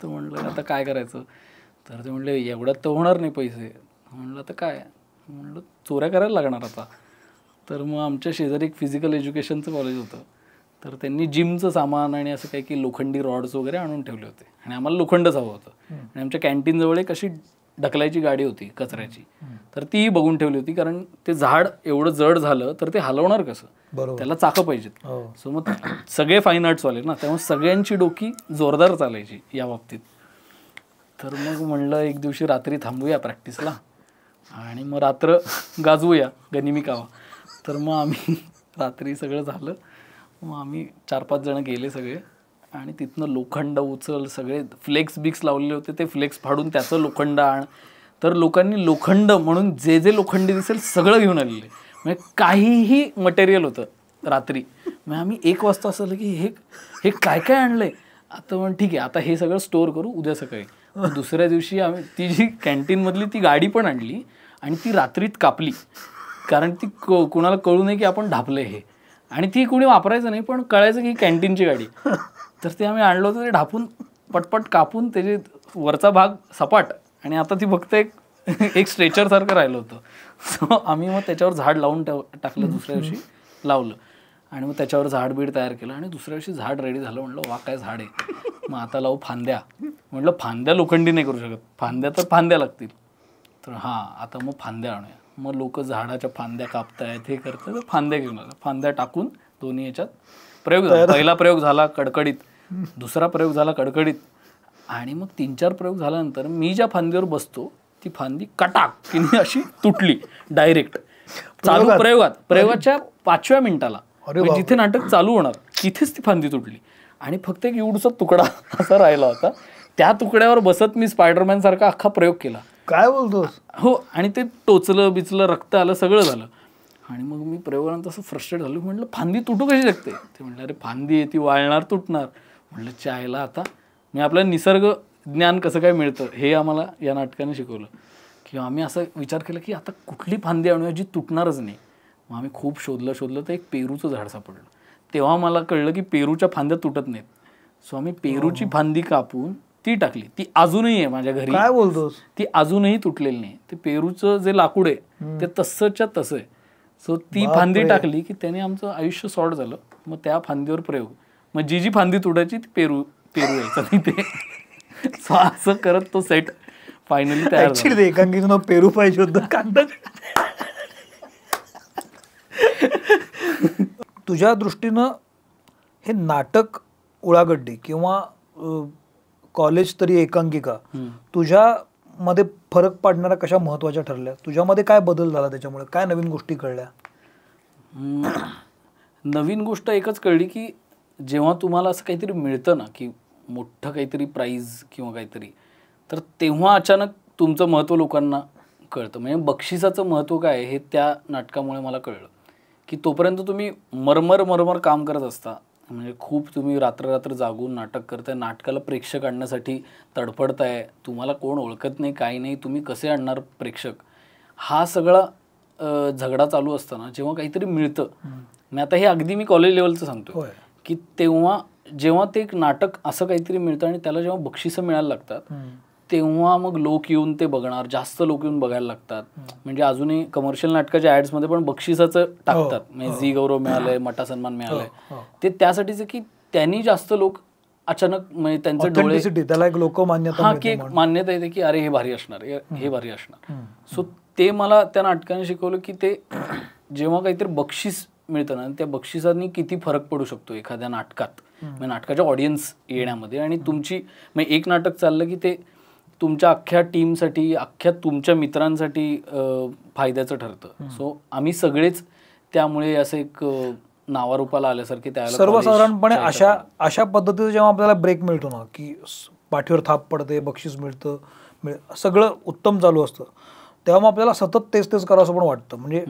तर म्हटलं आता काय करायचं. तर ते म्हणले एवढ्यात तर होणार नाही पैसे. म्हणलं आता काय, म्हणलं चोऱ्या करायला लागणार आता. तर मग आमच्या शेजारी एक फिजिकल एज्युकेशनचं कॉलेज होतं, तर त्यांनी जिमचं सामान आणि असं काही की लोखंडी रॉड्स वगैरे आणून ठेवले होते आणि आम्हाला लोखंडच हवं होतं. आणि आमच्या कॅन्टीनजवळ एक अशी ढकलायची गाडी होती कचऱ्याची, तर तीही बघून ठेवली होती. कारण ते झाड एवढं जड झालं तर ते हलवणार कसं, त्याला चाकं पाहिजेत. सो मग सगळे फाईन आर्ट्सवाले ना, त्यामुळे सगळ्यांची डोकी जोरदार चालायची या बाबतीत. तर मग म्हणलं एक दिवशी रात्री थांबूया प्रॅक्टिसला आणि मग रात्र गाजवूया गनिमी कावा. तर मग आम्ही रात्री सगळं झालं, मग आम्ही 4-5 जण गेले सगळे आणि तिथनं लोखंड उचल, सगळे फ्लेक्स बिक्स लावलेले होते, ते फ्लेक्स फाडून त्याचं लोखंड आण. तर लोकांनी लोखंड म्हणून जे लोखंडी दिसेल सगळं घेऊन आलेले, म्हणजे काहीही मटेरियल होतं रात्री. मग आम्ही 1 वाजता असं आलं की हे काय काय आणलंय. आता मग ठीक आहे, आता हे सगळं स्टोअर करू उद्या सकाळी. दुसऱ्या दिवशी आम्ही ती जी कॅन्टीनमधली ती गाडी पण आणली आणि ती रात्रीत कापली, कारण ती कुणाला कळू नये की आपण ढापले हे. आणि ती कुणी वापरायचं नाही, पण कळायचं की कॅन्टीनची गाडी. तर ते आम्ही आणलं होतं, ते ढापून पटपट कापून त्याचे वरचा भाग सपाट, आणि आता ती फक्त एक स्ट्रेचर सारखं राहिलं होतं. सो आम्ही मग त्याच्यावर झाड लावून टाकलं, दुसऱ्या दिवशी लावलं, आणि मग त्याच्यावर झाड बीड तयार केलं, आणि दुसऱ्या दिवशी झाड रेडी झालं. म्हटलं वा काय झाड आहे, मग आता लावू फांद्या. म्हटलं फांद्या लोखंडी नाही करू शकत, फांद्या तर फांद्या लागतील. तर हां, आता मग फांद्या आणूया. मग लोक झाडाच्या फांद्या कापतायत, हे करतात, तर फांद्या घेऊन आलं. फांद्या टाकून दोन्ही याच्यात प्रयोग झाला. पहिला प्रयोग झाला कडकडीत, दुसरा प्रयोग झाला कडकडीत, आणि मग 3-4 प्रयोग झाल्यानंतर मी ज्या फांदीवर बसतो ती फांदी कटाक की अशी तुटली डायरेक्ट चालू प्रयोगाच्या 5व्या मिनिटाला. जिथे नाटक चालू होणार तिथेच ती फांदी तुटली, आणि फक्त एक एवढूसा तुकडा असा राहिला होता. त्या तुकड्यावर बसत मी स्पायडरमॅन सारखा अख्खा प्रयोग केला. काय बोलतोस? हो, आणि ते टोचलं बिचलं, रक्त आलं, सगळं झालं. आणि मग मी प्रयोगानंतर असं फ्रस्ट्रेट झालो. म्हटलं फांदी तुटू कशी शकते? ते म्हटलं अरे फांदी आहे ती वाळणार, तुटणार. म्हटलं चायला आता मी आपलं निसर्ग ज्ञान कसं काय मिळतं हे आम्हाला या नाटकाने शिकवलं. किंवा आम्ही असा विचार केला की आता कुठली फांदी आणूया जी तुटणारच नाही. मग आम्ही खूप शोधलं तर एक पेरूचं झाड सापडलं. तेव्हा मला कळलं की पेरूच्या फांद्या तुटत नाहीत. सो आम्ही पेरूची फांदी कापून ती टाकली. ती अजूनही आहे माझ्या घरी. काय बोलतोस? ती अजूनही तुटलेली नाही. ते पेरूचं जे लाकूड आहे ते तसंच्या तसं आहे. सो ती फांदी टाकली की त्याने आमचं आयुष्य सॉर्ट झालं. मग त्या फांदीवर प्रयोग, मग जी फांदी तुटायची ती पेरू यायचं नाही ते. सो असं करत तो सेट फायनली तयार झाला. एकांकितून पेरू पाहिजे होतं कांदा. तुझ्या दृष्टीनं हे नाटक उळागड्डी किंवा कॉलेज तरी एकांकिका तुझ्यामध्ये फरक पाडणाऱ्या कशा महत्वाच्या ठरल्या? तुझ्यामध्ये काय बदल झाला त्याच्यामुळे? काय नवीन गोष्टी कळल्या? नवीन गोष्ट एकच कळली की जेव्हा तुम्हाला असं काहीतरी मिळतं ना, की मोठं काहीतरी प्राईज किंवा काहीतरी, तर तेव्हा अचानक तुमचं महत्त्व लोकांना कळतं. म्हणजे बक्षिसाचं महत्त्व काय हे त्या नाटकामुळे मला कळलं. की तोपर्यंत तुम्ही मरमर काम करत असता, म्हणजे खूप तुम्ही रात्र जागून नाटक करताय, नाटकाला प्रेक्षक आणण्यासाठी तडफडताय, तुम्हाला कोण ओळखत नाही, काही नाही, तुम्ही कसे आणणार प्रेक्षक, हा सगळा झगडा चालू असताना जेव्हा काहीतरी मिळतं. मी आता हे अगदी मी कॉलेज लेवलचं सांगतो की तेव्हा जेव्हा ते एक नाटक असं काहीतरी मिळतं आणि त्याला जेव्हा बक्षिसं मिळायला लागतात तेव्हा मग लोक येऊन ते बघणार, जास्त लोक येऊन बघायला लागतात. म्हणजे अजूनही कमर्शियल नाटकाच्या ॲड्समध्ये पण बक्षिसाचं टाकतात, म्हणजे झी गौरव मिळालंय, मटा सन्मान मिळालंय, ते त्यासाठीच की त्यांनी जास्त लोक अचानक म्हणजे त्यांचे डोळे, त्याला एक लोकमान्यता, हा की एक मान्यता येते की अरे हे भारी असणार, हे भारी असणार. सो ते मला त्या नाटकाने शिकवलं की ते जेव्हा काहीतरी बक्षीस मिळतं ना, त्या बक्षिसांनी किती फरक पडू शकतो एखाद्या नाटकात, म्हणजे नाटकाच्या ऑडियन्स येण्यामध्ये. आणि तुमची म्हणजे एक नाटक चाललं की ते तुमच्या अख्ख्या टीमसाठी, अख्ख्या तुमच्या मित्रांसाठी फायद्याचं ठरतं. सो आम्ही सगळेच त्यामुळे असं एक नावारूपाला आल्यासारखे त्याला सर्वसाधारणपणे अशा पद्धतीचं जेव्हा आपल्याला ब्रेक मिळतो ना, की पाठीवर थाप पडते, बक्षीस मिळतं, सगळं उत्तम चालू असतं, तेव्हा मग आपल्याला सतत तेच करावं असं पण वाटतं. म्हणजे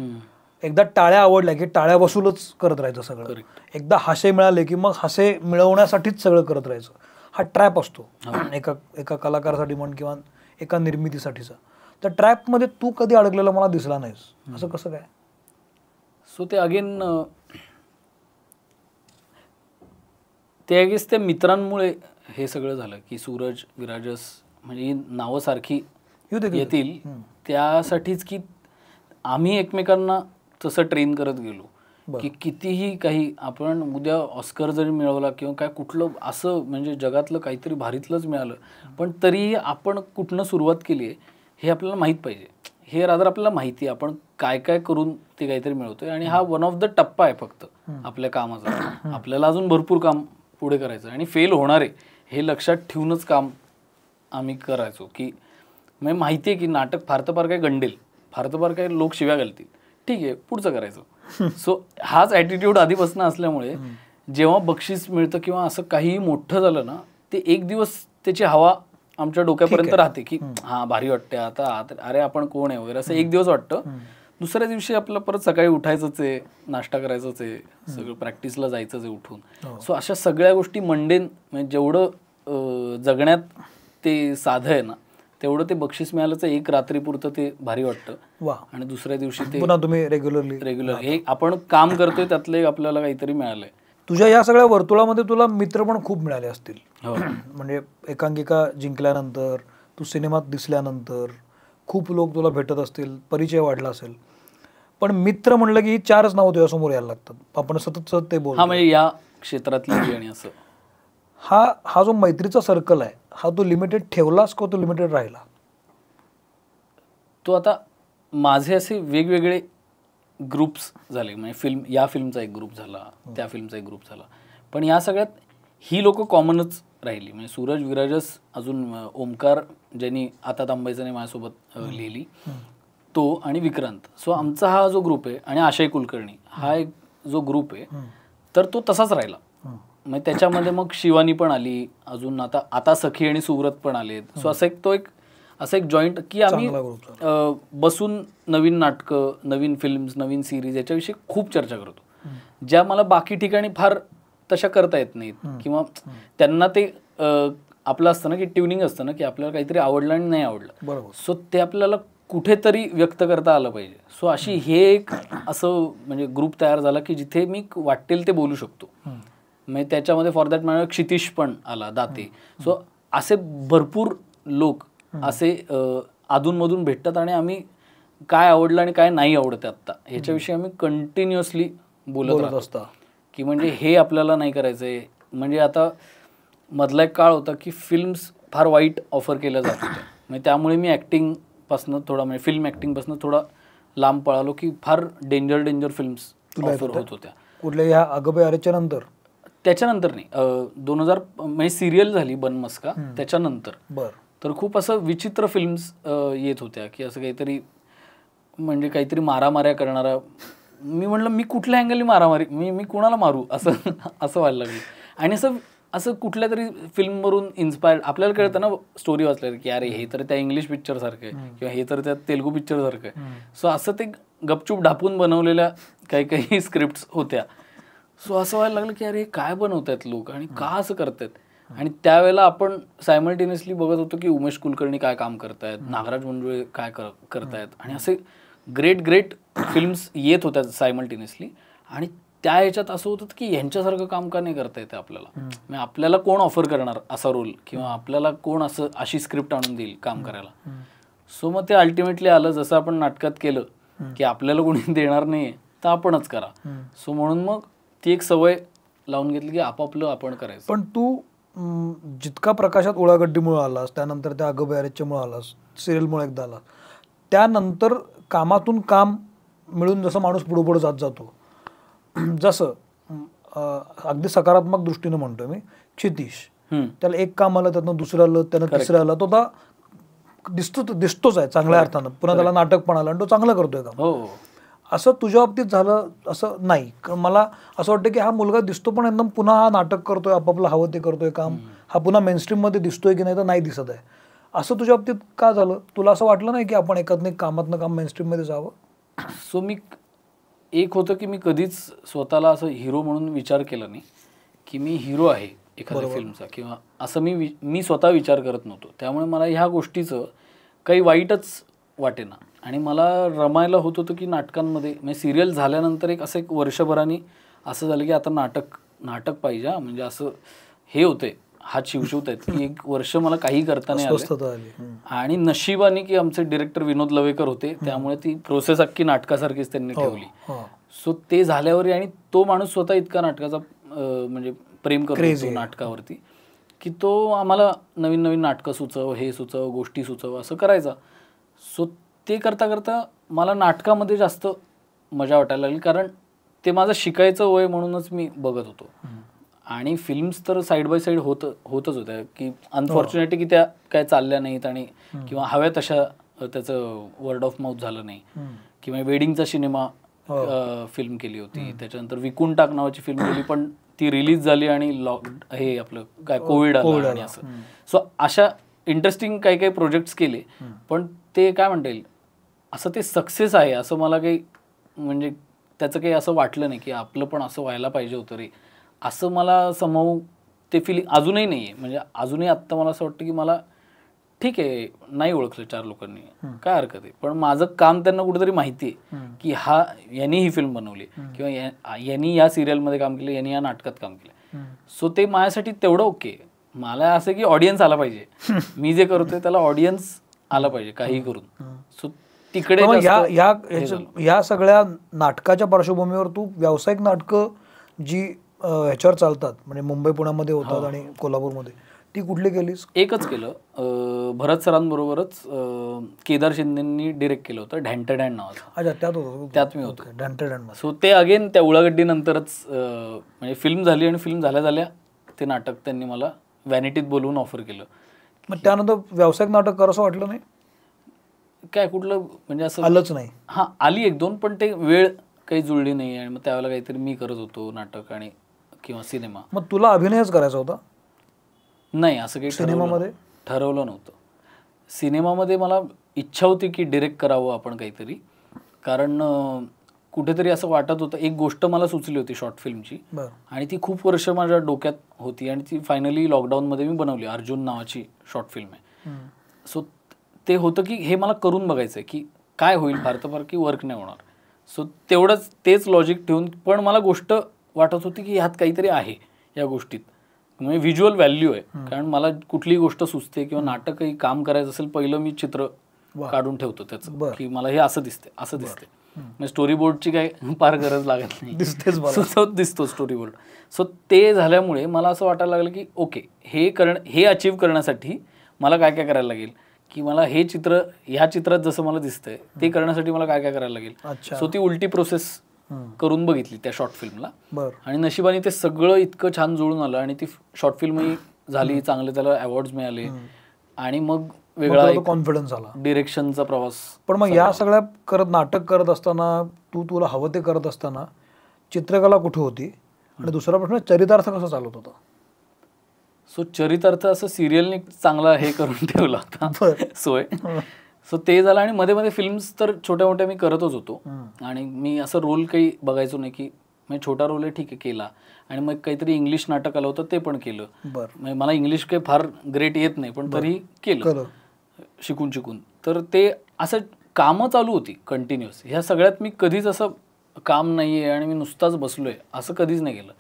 एकदा टाळ्या आवडल्या की टाळ्या बसूनच करत राहायचं सगळं. एकदा हासे मिळाले की मग हासे मिळवण्यासाठीच सगळं करत राहायचं. हा ट्रॅप असतो एका कलाकारासाठी म्हण किंवा एका निर्मितीसाठीचा. त्या ट्रॅपमध्ये तू कधी अडकलेला मला दिसला नाहीस, असं कसं काय? सो ते अगेन ते त्या मित्रांमुळे हे सगळं झालं की सूरज, विराजस म्हणजे नावं सारखी येतील त्यासाठीच की आम्ही एकमेकांना तसं ट्रेन करत गेलो की कितीही काही आपण उद्या ऑस्कर जरी मिळवला किंवा काय कुठलं असं म्हणजे जगातलं काहीतरी भारीतलंच मिळालं, पण तरीही आपण कुठनं सुरुवात केली आहे हे आपल्याला माहीत पाहिजे. हे रादर आपल्याला माहिती आहे आपण काय काय करून ते काहीतरी मिळवतोय, आणि हा वन ऑफ द टप्पा आहे फक्त आपल्या कामाचा. आपल्याला अजून भरपूर काम पुढे करायचं आणि फेल होणार आहे हे लक्षात ठेवूनच काम आम्ही करायचो. की म्हणजे माहिती आहे की नाटक फार तर फार काय गंडेल, फार तर फार काय लोक शिव्या घालतील, ठीक आहे पुढचं करायचं. सो हाच ॲटिट्यूड आधीपासून असल्यामुळे जेव्हा बक्षीस मिळतं किंवा असं काही मोठं झालं ना, ते एक दिवस त्याची हवा आमच्या डोक्यापर्यंत राहते की हां भारी वाटते आता, अरे आपण कोण आहे वगैरे असं एक दिवस वाटतं. दुसऱ्या दिवशी आपलं परत सकाळी उठायचंच आहे, नाश्ता करायचंच आहे, सगळं प्रॅक्टिसला जायचंच आहे उठून. सो अशा सगळ्या गोष्टी मंडेन म्हणजे जेवढं जगण्यात ते साधं आहे ना तेवढं ते बक्षीस मिळाल्याचं एक रात्रीपुरतं ते भारी वाटतं. वा. आणि दुसऱ्या दिवशी ते पुन्हा तुम्ही रेग्युलर हे आपण काम करतोय त्यातले आपल्याला काहीतरी मिळालंय. तुझ्या या सगळ्या वर्तुळामध्ये तुला मित्र पण खूप मिळाले असतील. हो. म्हणजे एकांकिका जिंकल्यानंतर, तू सिनेमात दिसल्यानंतर खूप लोक तुला भेटत असतील, परिचय वाढला असेल. पण मित्र म्हणलं की ही 4च नावं तुझ्यासमोर यायला लागतात. आपण सतत ते बोलतो. हा, म्हणजे या क्षेत्रातली आणि असं हा जो मैत्रीचा सर्कल आहे, हा तू लिमिटेड ठेवलास का तो लिमिटेड राहिला? तो आता माझे असे वेगवेगळे ग्रुप्स झाले. म्हणजे या फिल्मचा एक ग्रुप झाला, त्या फिल्मचा एक ग्रुप झाला. पण या सगळ्यात ही लोक कॉमनच राहिली. म्हणजे सूरज, विराजस, अजून ओमकार ज्यांनी आता तांबायचं माझ्यासोबत लिहिली, तो आणि विक्रांत. सो आमचा हा जो ग्रुप आहे आणि आशय कुलकर्णी हा एक जो ग्रुप आहे, तर तो तसाच राहिला. म्हणजे त्याच्यामध्ये मग शिवानी पण आली, अजून आता सखी आणि सुव्रत पण आलेत. सो असं एक जॉईंट की आम्ही बसून नवीन नाटकं, नवीन फिल्म्स, नवीन सिरीज याच्याविषयी खूप चर्चा करतो, ज्या मला बाकी ठिकाणी फार तशा करता येत नाहीत. किंवा त्यांना ते आपलं असतं ना की ट्युनिंग असतं ना की आपल्याला काहीतरी आवडलं आणि नाही आवडलं, सो ते आपल्याला कुठेतरी व्यक्त करता आलं पाहिजे. सो अशी हे एक असं म्हणजे ग्रुप तयार झाला की जिथे मी वाटेल ते बोलू शकतो. म्हणजे त्याच्यामध्ये फॉर दॅट मॅटर क्षितिश पण आला, दाते. सो असे भरपूर लोक असे अधूनमधून भेटतात आणि आम्ही काय आवडलं आणि काय नाही आवडत आत्ता ह्याच्याविषयी आम्ही कंटिन्युअसली बोलत असतो की म्हणजे हे आपल्याला नाही करायचंय. म्हणजे आता मधला एक काळ होता की फिल्म्स फार वाईट ऑफर केल्या जात होत्या. म्हणजे त्यामुळे मी ॲक्टिंगपासून थोडा म्हणजे फिल्म ॲक्टिंगपासून थोडा लांब पळालो की फार डेंजर फिल्म्स ऑफर होत होत्या. कुठल्या ह्या अगबे अरेच्या नंतर? त्याच्यानंतर नाही, 2000 म्हणजे सिरियल झाली बनमस्का त्याच्यानंतर तर खूप असं विचित्र फिल्म्स येत होत्या की असं काहीतरी म्हणजे काहीतरी मारामाऱ्या करणारा. मी म्हणलं मी कुठल्या अँगलनी मारामारी, मी कुणाला मारू असं व्हायला लागलं. आणि असं कुठल्या तरी फिल्मवरून इन्स्पायर्ड आपल्याला कळतं ना स्टोरी वाचल्यावर की अरे हे तर त्या इंग्लिश पिक्चरसारखं आहे किंवा हे तर त्या तेलुगू पिक्चरसारखं आहे. सो असं ते गपचूप ढापून बनवलेल्या काही स्क्रिप्ट्स होत्या. सो असं व्हायला लागलं की अरे काय बनवतायत लोक आणि का असं करतायत. आणि त्यावेळेला आपण सायमल्टेनियसली बघत होतो की उमेश कुलकर्णी काय काम करतायत, नागराज मंजुळे काय करतायत आणि असे ग्रेट फिल्म्स येत होत्या सायमल्टेनियसली. आणि त्या ह्याच्यात असं होतं की ह्यांच्यासारखं काम का नाही करता येते आपल्याला. म्हणजे आपल्याला कोण ऑफर करणार असा रोल किंवा आपल्याला कोण अशी स्क्रिप्ट आणून देईल काम करायला. सो मग ते अल्टिमेटली आलं जसं आपण नाटकात केलं की आपल्याला कोणी देणार नाही तर आपणच करा. सो म्हणून मग ती एक सवय लावून घेतली की आपापलं आपण करायचं. पण तू जितका प्रकाशात उळागड्डीमुळे आलास, त्यानंतर त्या अगबे अरेच्यामुळे आलास, सिरियलमुळे एकदा आला, त्यानंतर कामातून काम मिळून जसं माणूस पुढे जात जातो, जसं अगदी सकारात्मक दृष्टीने म्हणतोय मी, क्षितिश त्याला एक काम आलं, त्यातनं दुसरं आलं, त्यानं तिसरं आलं, तो आता दिसतोच आहे चांगल्या अर्थानं. पुन्हा त्याला नाटक पण आलं आणि तो चांगलं करतोय काम. असं तुझ्या बाबतीत झालं असं नाही? मला असं वाटतं की हा मुलगा दिसतो पण एकदम पुन्हा हा नाटक करतोय, आपापलं हवं ते करतोय काम, हा पुन्हा मेनस्ट्रीम मध्ये दिसतोय की नाही तर नाही दिसत आहे. असं तुझ्या बाबतीत का झालं? तुला असं वाटलं नाही की आपण एकात्मिक कामातनं काम मेनस्ट्रीम मध्ये जावं? सो मी एक होतं की मी कधीच स्वतःला असं हिरो म्हणून विचार केला नाही की मी हिरो आहे एखाद्या फिल्मचा किंवा असं मी स्वतः विचार करत नव्हतो. त्यामुळे मला ह्या गोष्टीचं काही वाईटच वाटेना. आणि मला रमायला होत होतं की नाटकांमध्ये म्हणजे सिरियल झाल्यानंतर एक वर्षभराने असं झालं की आता नाटक पाहिजे. म्हणजे असं हे होतंय, हात शिवशिवत आहेत की एक वर्ष मला काही करता नाही आलं. आणि नशिबाने की आमचे डिरेक्टर विनोद लवेकर होते, त्यामुळे ती प्रोसेस अख्खी नाटकासारखीच त्यांनी ठेवली. सो ते झाल्यावर आणि तो माणूस स्वतः इतका नाटकाचा म्हणजे प्रेम करतो नाटकावरती की तो आम्हाला नवीन नवीन नाटकं सुचव, हे सुचव, गोष्टी सुचव असं करायचा. सो ते करता करता मला नाटकामध्ये जास्त मजा वाटायला लागली, कारण ते माझं शिकायचं वय म्हणूनच मी बघत होतो. आणि फिल्म्स तर साईड बाय साईड होतच होत्या की अनफॉर्च्युनेटली की त्या काय चालल्या नाहीत आणि किंवा हव्या तशा त्याचं वर्ड ऑफ माउथ झालं नाही. किंवा वेडिंगचा सिनेमा फिल्म केली होती, त्याच्यानंतर विकून टाक नावाची फिल्म केली पण ती रिलीज झाली आणि हे आपलं काय कोविड आलं आणि असं. सो अशा इंटरेस्टिंग काही प्रोजेक्ट्स केले, पण ते काय म्हणता येईल असं ते सक्सेस आहे असं मला काही म्हणजे त्याचं काही असं वाटलं नाही की आपलं पण असं व्हायला पाहिजे होतं रे, असं मला समहाऊ ते फिलिंग अजूनही नाही आहे. म्हणजे अजूनही आत्ता मला असं वाटतं की मला ठीक आहे नाही ओळखलं 4 लोकांनी काय हरकत आहे, पण माझं काम त्यांना कुठेतरी माहिती आहे की यांनी ही फिल्म बनवली किंवा यांनी या सिरियलमध्ये काम केलं, यांनी या नाटकात काम केलं. सो ते माझ्यासाठी तेवढं ओके. मला असं की ऑडियन्स आला पाहिजे, मी जे करतोय त्याला ऑडियन्स आला पाहिजे काही करून. सो तिकडे या सगळ्या नाटकाच्या पार्श्वभूमीवर तू व्यावसायिक नाटकं जी ह्याच्यावर चालतात म्हणजे मुंबई पुण्यामध्ये होतात आणि कोल्हापूरमध्ये, ती कुठली केलीस? एकच केलं, भरत सरांबरोबरच केदार शिंदेंनी डिरेक्ट केलं होतं, ढॅन्टडॅन नावाचं. अच्छा, त्यात होतं, त्यात मी होतो ढॅन्टडॅन. सो ते अगेन त्या उळागड्डीनंतरच म्हणजे फिल्म झाली आणि फिल्म झाल्या झाल्या ते नाटक त्यांनी मला व्हॅनिटीत बोलवून ऑफर केलं. मग त्यानंतर व्यावसायिक नाटक कर असं वाटलं नाही? काय कुठलं म्हणजे असं आलंच नाही? हां आली 1-2, पण ते वेळ काही जुळली नाही आणि मग त्यावेळेला काहीतरी मी करत होतो नाटक आणि किंवा सिनेमा. मग तुला अभिनयच करायचा होता? नाही, असं काही सिनेमामध्ये ठरवलं नव्हतं. सिनेमामध्ये मला इच्छा होती की डिरेक्ट करावं आपण काहीतरी, कारण कुठेतरी असं वाटत होतं. एक गोष्ट मला सुचली होती शॉर्ट फिल्मची आणि ती खूप वर्ष माझ्या डोक्यात होती आणि ती फायनली लॉकडाऊनमध्ये मी बनवली. अर्जुन नावाची शॉर्ट फिल्म आहे. सो ते होतं की हे मला करून बघायचं आहे की काय होईल, फार तर फार की वर्क नाही होणार. सो तेवढंच तेच लॉजिक ठेवून, पण मला गोष्ट वाटत होती की ह्यात काहीतरी आहे या गोष्टीत, म्हणजे व्हिज्युअल व्हॅल्यू आहे. कारण मला कुठलीही गोष्ट सुचते किंवा नाटक काही काम करायचं असेल, पहिलं मी चित्र काढून ठेवतो त्याचं की मला हे असं दिसते असं दिसते. म्हणजे स्टोरी बोर्डची काय फार गरज लागत नाही, दिसतो स्टोरी बोर्ड. सो ते झाल्यामुळे मला असं वाटायला लागलं की ओके, हे अचीव्ह करण्यासाठी मला काय काय करायला लागेल, की मला हे चित्र ह्या चित्रात जसं मला दिसतंय ते करण्यासाठी मला काय काय करायला लागेल. सो ती उलटी प्रोसेस करून बघितली त्या शॉर्ट फिल्मला आणि नशिबाने ते सगळं इतकं छान जुळून आलं आणि ती शॉर्ट फिल्मही झाली, चांगले त्याला अवॉर्ड्स मिळाले आणि मग वेगळा कॉन्फिडन्स आला, डिरेक्शनचा प्रवास. पण मग या सगळ्या नाटक करत असताना, तुला हवं ते करत असताना चित्रकला कुठे होती? आणि दुसरा प्रश्न, चरितार्थ कसा चालत होता? सो चरितार्थ असं सिरियलने चांगला हे करून ठेवला होता सोय. सो ते झालं आणि मध्ये मध्ये फिल्म्स तर छोट्या मोठ्या मी करतच होतो आणि मी असं रोल काही बघायचो नाही की म्हणजे छोटा रोल आहे ठीक आहे केला, आणि मग काहीतरी इंग्लिश नाटक आलं होतं ते पण केलं. म्हणजे मला इंग्लिश काही फार ग्रेट येत नाही, पण तरी केलं शिकून. तर ते असं कामं चालू होती कंटिन्युअस. ह्या सगळ्यात मी कधीच असं काम नाही आहे आणि मी नुसताच बसलोय असं कधीच नाही केलं.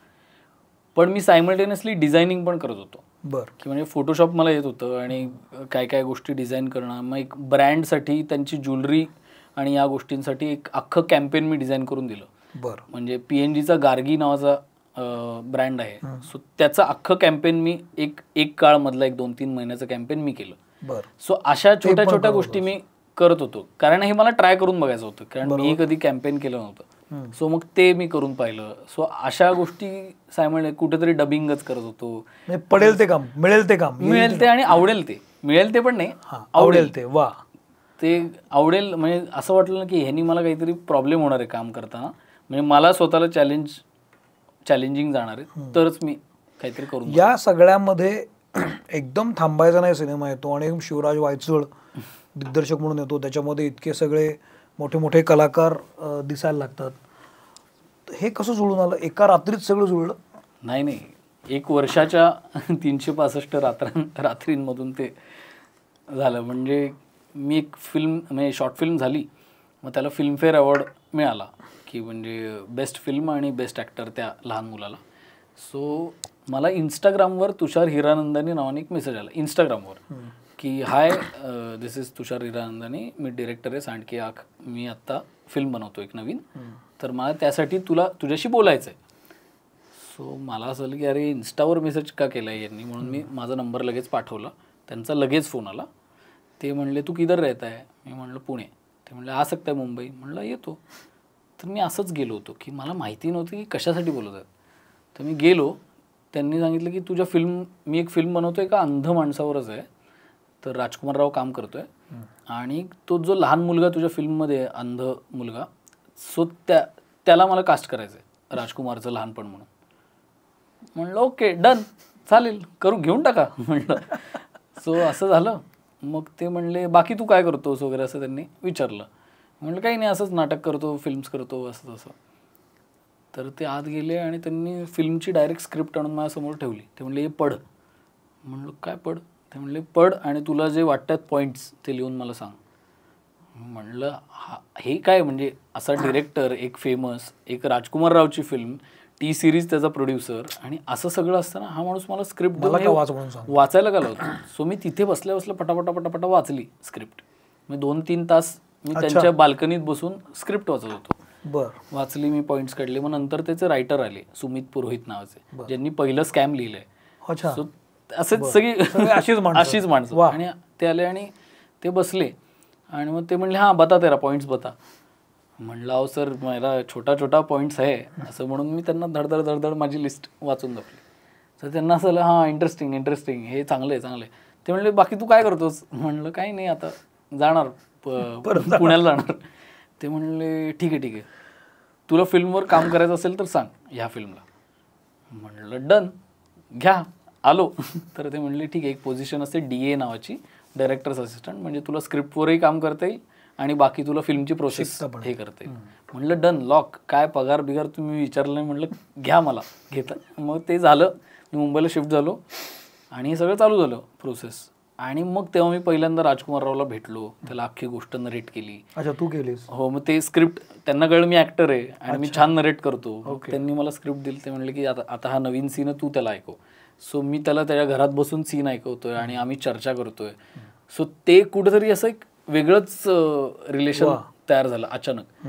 पण मी सायमल्टेनियसली डिझायनिंग पण करत होतो. की म्हणजे फोटोशॉप मला येत होतं आणि काय काय गोष्टी डिझाईन करणं. मग एक ब्रँडसाठी त्यांची ज्वेलरी आणि या गोष्टींसाठी एक अख्खं कॅम्पेन मी डिझाईन करून दिलं. म्हणजे PNGचा गार्गी नावाचा ब्रँड आहे. सो त्याचं अख्खं कॅम्पेन मी एक काळमधला 1-2-3 महिन्याचं कॅम्पेन मी केलं. सो अशा छोट्या छोट्या गोष्टी मी करत होतो, कारण हे मला ट्राय करून बघायचं होतं, कारण मी कधी कॅम्पेन केलं नव्हतं. सो मग ते मी करून पाहिलं. सो अशा गोष्टी सायमल्टेनियस कुठेतरी डबिंगच करत होतो. पडेल ते काम, मिळेल ते आणि आवडेल ते, मिळेल ते पण नाही, आवडेल ते, वा ते आवडेल. म्हणजे असं वाटलं ना की ह्यानी मला काहीतरी प्रॉब्लेम होणार आहे काम करताना, म्हणजे मला स्वतःला चॅलेंजिंग जाणार आहे, तरच मी काहीतरी करून. या सगळ्यामध्ये एकदम थांबायचा नाही सिनेमा येतो आणि शिवराज वायचळ दिग्दर्शक म्हणून येतो, त्याच्यामध्ये इतके सगळे मोठे मोठे कलाकार दिसायला लागतात. हे कसं जुळून आलं? एका रात्रीत सगळं जुळलं? नाही, 1 वर्षाच्या 365 रात्रींमधून ते झालं. म्हणजे मी एक फिल्म म्हणजे शॉर्ट फिल्म झाली, मग त्याला फिल्मफेअर अवॉर्ड मिळाला की म्हणजे बेस्ट फिल्म आणि बेस्ट ॲक्टर त्या लहान मुलाला. सो मला इंस्टाग्रामवर तुषार हिरानंदानी नावाने एक मेसेज आला इंस्टाग्रामवर की hi this is Tushar Hiranandani, me director आहे सांडकी आख, मी आत्ता फिल्म बनवतो एक नवीन, तर मला त्यासाठी तुझ्याशी बोलायचं आहे. सो मला असं झालं की अरे इन्स्टावर मेसेज का केला आहे यांनी, म्हणून मी माझा नंबर लगेच पाठवला. त्यांचा लगेच फोन आला. ते म्हणले तू किधर रहता है? मी म्हणलं पुणे. ते म्हणले आ सकता है मुंबई? म्हणलं येतो. तर मी असंच गेलो होतो की मला माहिती नव्हती की कशासाठी बोलत आहेत. तर मी गेलो, त्यांनी सांगितलं की मी एक फिल्म बनवतो एका अंध माणसावरच आहे, तर राजकुमार राव काम करतोय आणि तो जो लहान मुलगा तुझ्या फिल्ममध्ये अंध मुलगा, सो त्याला मला कास्ट करायचं आहे राजकुमारचं लहानपण म्हणून. म्हणलं ओके डन, चालेल घेऊन टाका म्हणलं. सो असं झालं. मग ते म्हणले बाकी तू काय करतोस वगैरे असं त्यांनी विचारलं. म्हणलं काही नाही, असंच नाटक करतो, फिल्म्स करतो, असं तसं. तर ते आत गेले आणि त्यांनी फिल्मची डायरेक्ट स्क्रिप्ट आणून माझ्यासमोर ठेवली. ते म्हणले हे पढ. म्हणलं काय पढ? ते म्हणले पड आणि तुला जे वाटतात पॉईंट्स ते लिहून मला सांग. म्हणलं हे काय म्हणजे असा डिरेक्टर, एक फेमस, एक राजकुमार रावची फिल्म, टी सिरीज त्याचा प्रोड्युसर, आणि असं सगळं असताना हा माणूस मला स्क्रिप्ट वाचायला का लावतो. सो मी तिथे बसल्या बसल्या पटापटा वाचली स्क्रिप्ट. मी 2-3 तास मी त्यांच्या बाल्कनीत बसून स्क्रिप्ट वाचत होतो. वाचली, मी पॉईंट्स काढले. मग नंतर त्याचे रायटर आले, सुमित पुरोहित नावाचे, ज्यांनी पहिलं स्कॅम लिहिलंय. सो असेच सगळी अशीच माणसं. आणि ते आले आणि ते बसले आणि मग ते म्हणले हां बता तेरा पॉईंट्स बता. म्हणलं अहो सर मला छोटा पॉईंट्स आहे असं म्हणून मी त्यांना धडधड माझी लिस्ट वाचून दाखवली. तर त्यांना असं आलं हां इंटरेस्टिंग, हे चांगलं आहे. ते म्हणले बाकी तू काय करतोस. म्हणलं काही नाही, आता जाणार पुण्याला जाणार. ते म्हणले ठीक आहे, तुला फिल्मवर काम करायचं असेल तर सांग ह्या फिल्मला. म्हणलं डन, घ्या आलो. तर ते म्हणले ठीक आहे, एक पोझिशन असते DA नावाची, डायरेक्टर्स असिस्टंट, म्हणजे तुला स्क्रिप्टवरही काम करता येईल आणि बाकी तुला फिल्मची प्रोसेस हे करता येईल. म्हणलं डन, लॉक. काय पगार बिगार तुम्ही विचारलं नाही. म्हणलं घ्या, मला घेता. मग ते झालं, मी मुंबईला शिफ्ट झालो आणि हे सगळं चालू झालं प्रोसेस. आणि मग तेव्हा मी पहिल्यांदा राजकुमार रावला भेटलो, त्याला अख्खी गोष्ट नरेट केली. अच्छा, तू केलीस? हो. मग ते स्क्रिप्ट त्यांना कळलं मी ऍक्टर आहे आणि मी छान नरेट करतो. त्यांनी मला स्क्रिप्ट दिली. ते म्हणले की आता हा नवीन सीन आहे, तू त्याला ऐकव. सो मी त्याला त्याच्या घरात बसून सीन ऐकवतोय आणि आम्ही चर्चा करतोय. सो ते कुठेतरी असं एक वेगळंच रिलेशन तयार झालं अचानक.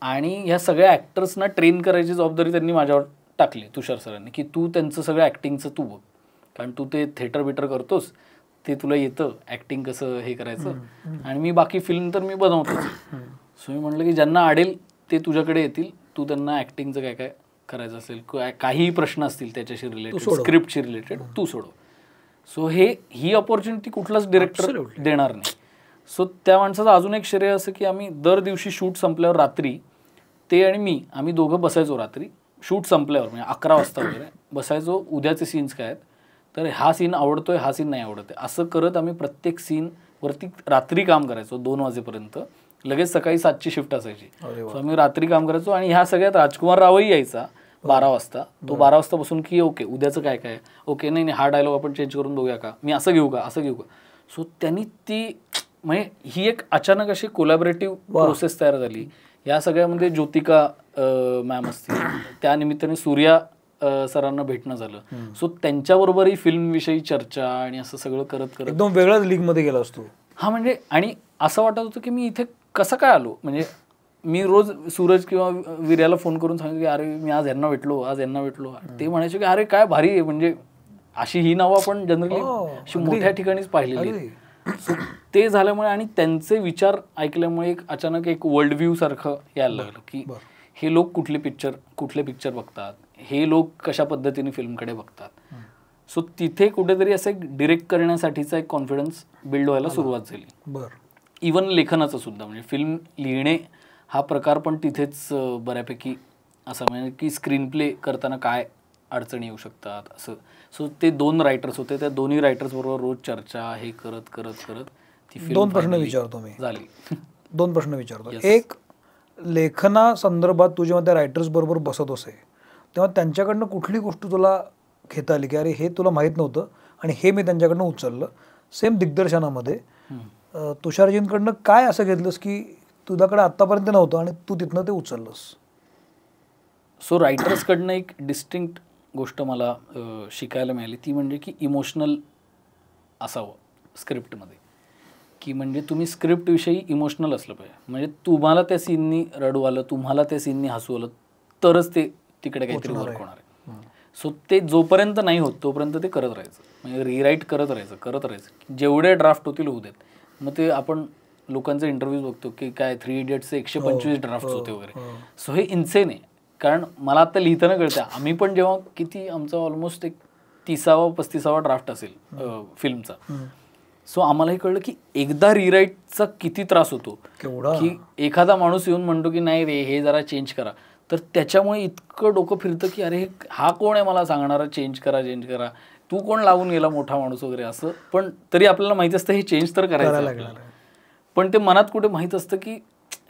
आणि ह्या सगळ्या ऍक्टर्सना ट्रेन करायची जबाबदारी त्यांनी माझ्यावर टाकली, तुषार सरांनी, की तू त्यांचं सगळं ऍक्टिंगचं तू बघ, कारण तू ते थिएटर बिटर करतोस, ते तुला येतं ऍक्टिंग कसं हे करायचं, आणि मी बाकी फिल्म तर मी बनवतोच. सो मी म्हटलं की ज्यांना आडेल ते तुझ्याकडे येतील, तू त्यांना ऍक्टिंगचं काय काय करायचं असेल, काहीही प्रश्न असतील त्याच्याशी रिलेटेड, स्क्रिप्टशी रिलेटेड, तू सोडव. सो ही अपॉर्च्युनिटी कुठलाच डिरेक्टर देणार नाही. सो त्या माणसाचं अजून एक श्रेय असं की आम्ही दर दिवशी शूट संपल्यावर रात्री ते आणि आम्ही दोघं बसायचो. रात्री शूट संपल्यावर म्हणजे 11 वाजता वगैरे बसायचो, उद्याचे सीन्स काय आहेत, तर हा सीन आवडतोय, हा सीन नाही आवडत आहे, असं करत आम्ही प्रत्येक सीनवरती रात्री काम करायचो 2 वाजेपर्यंत. लगेच सकाळी 7ची शिफ्ट असायची. सो आम्ही रात्री काम करायचो. आणि ह्या सगळ्यात राजकुमार रावही यायचा 12 वाजता. तो 12 वाजता बसून की ओके उद्याचं काय काय, ओके नाही हा डायलॉग आपण चेंज करून बघूया का, मी असं घेऊ का. सो त्यांनी ती म्हणजे ही एक अचानक अशी कोलॅबरेटिव्ह प्रोसेस तयार झाली. या सगळ्यामध्ये ज्योतिका मॅम असतील, त्या निमित्ताने सूर्या सरांना भेटणं झालं. सो त्यांच्याबरोबरही फिल्मविषयी चर्चा आणि असं सगळं करत एकदम वेगळ्याच लीगमध्ये गेला असतो. हा म्हणजे, आणि असं वाटत होतं की मी इथे कसं काय आलो. म्हणजे मी रोज सूरज किंवा वीर्याला फोन करून सांगितलं की अरे मी आज यांना भेटलो. ते म्हणायचे की अरे काय भारी आहे, म्हणजे अशी ही नावं आपण जनरली अशी मोठ्या ठिकाणीच पाहिलेली. ते झाल्यामुळे आणि त्यांचे विचार ऐकल्यामुळे एक अचानक एक वर्ल्ड व्ह्यू सारखं यायला लागलं की हे लोक कुठले पिक्चर बघतात, हे लोक कशा पद्धतीने फिल्मकडे बघतात. सो तिथे कुठेतरी असं एक डिरेक्ट करण्यासाठीचा एक कॉन्फिडन्स बिल्ड व्हायला सुरुवात झाली. इवन लेखनाचं सुद्धा, म्हणजे फिल्म लिहिणे हा प्रकार पण तिथेच बऱ्यापैकी असा, म्हणजे की स्क्रीन प्ले करताना काय अडचणी येऊ शकतात असं. सो ते 2 रायटर्स होते, त्या दोन्ही रायटर्स बरोबर रोज चर्चा हे करत ती फिल्म 2 प्रश्न विचारतो मी झाली. 2 प्रश्न विचारतो. एक, लेखना संदर्भात तू जेव्हा त्या रायटर्स बरोबर बसत असे तेव्हा त्यांच्याकडनं कुठली गोष्ट तुला घेता आली की अरे हे तुला माहीत नव्हतं आणि हे मी त्यांच्याकडनं उचललं. सेम दिग्दर्शनामध्ये तुषारजींकडनं काय असं घेतलंस की तुझ्याकडे आत्तापर्यंत नव्हतं आणि तू तिथनं ते उचललंस? सो रायटर्सकडनं एक डिस्टिंक्ट गोष्ट मला शिकायला मिळाली, ती म्हणजे की इमोशनल असावं स्क्रिप्टमध्ये, की म्हणजे तुम्ही स्क्रिप्टविषयी इमोशनल असलं पाहिजे. म्हणजे तुम्हाला त्या सीननी रडू आलं, तुम्हाला त्या सीननी हसू आलं तरच ते तिकडे काहीतरी वर्क होणार आहे. सो ते जोपर्यंत नाही होत तोपर्यंत ते करत राहायचं, म्हणजे रिराईट करत राहायचं. जेवढे ड्राफ्ट होतील होऊ देत. मग ते आपण लोकांचे इंटरव्ह्यूज बघतो की काय 3 इडियट्सचे 125 ड्राफ्ट होते वगैरे. सो हे इन्सेन आहे. कारण मला आता लिहिताना कळतं, आम्ही पण जेव्हा किती आमचा ऑलमोस्ट एक 30वा-35वा ड्राफ्ट असेल फिल्मचा, सो आम्हालाही कळलं की एकदा रिराईटचा किती त्रास होतो, की एखादा माणूस येऊन म्हणतो की नाही रे हे जरा चेंज करा, तर त्याच्यामुळे इतकं डोकं फिरतं की अरे हा कोण आहे मला सांगणारा चेंज करा, तू कोण लावून गेला मोठा माणूस वगैरे असं. पण तरी आपल्याला माहिती असतं हे चेंज तर करायचं आपल्याला, पण ते मनात कुठे माहीत असतं की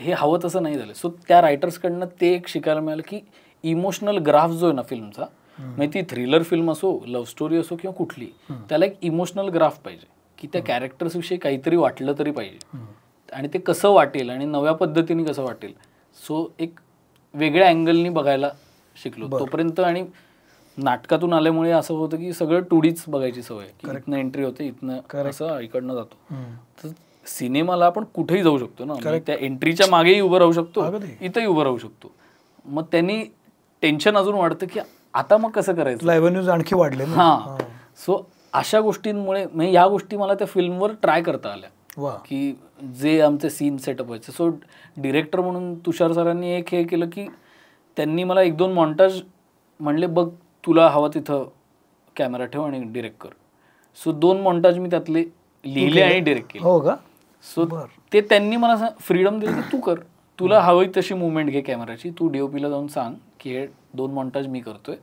हे हवं तसं नाही झालं. सो त्या रायटर्सकडनं ते एक शिकायला मिळालं की इमोशनल ग्राफ जो आहे ना फिल्मचा, मग ती थ्रिलर फिल्म असो, लव्ह स्टोरी असो किंवा कुठली, त्याला एक इमोशनल ग्राफ पाहिजे की त्या कॅरेक्टर्सविषयी काहीतरी वाटलं तरी पाहिजे आणि ते कसं वाटेल आणि नव्या पद्धतीने कसं वाटेल. सो एक वेगळ्या अँगलनी बघायला शिकलो तोपर्यंत. आणि नाटकातून आल्यामुळे असं होतं की सगळं 2Dच बघायची सवय, की इथनं एंट्री होते, इथनं असं इकडनं जातो. तर सिनेमाला आपण कुठेही जाऊ शकतो ना, म्हणजे त्या एंट्रीच्या मागेही उभं राहू शकतो, इथंही उभं राहू शकतो. मग त्यांनी टेन्शन अजून वाढतं की आता मग कसं करायचं, रेव्हेन्यूज आणखी वाढले. हां. सो अशा गोष्टींमुळे म्हणजे या गोष्टी मला त्या फिल्मवर ट्राय करता आल्या, की जे आमचे सीन सेटअप व्हायचे. सो डिरेक्टर म्हणून तुषार सरांनी एक हे केलं की त्यांनी मला 1-2 मॉन्टाज म्हणले, बघ तुला हवा तिथं कॅमेरा ठेव आणि डिरेक्ट कर. सो 2 मॉन्टाज मी त्यातले लिहिले आणि डिरेक्ट केले. हो का? सो ते त्यांनी मला फ्रीडम दिली की तू कर, तुला हवी तशी मुवमेंट घे कॅमेराची, तू DOPला जाऊन सांग की हे 2 मॉन्टाज मी करतोय.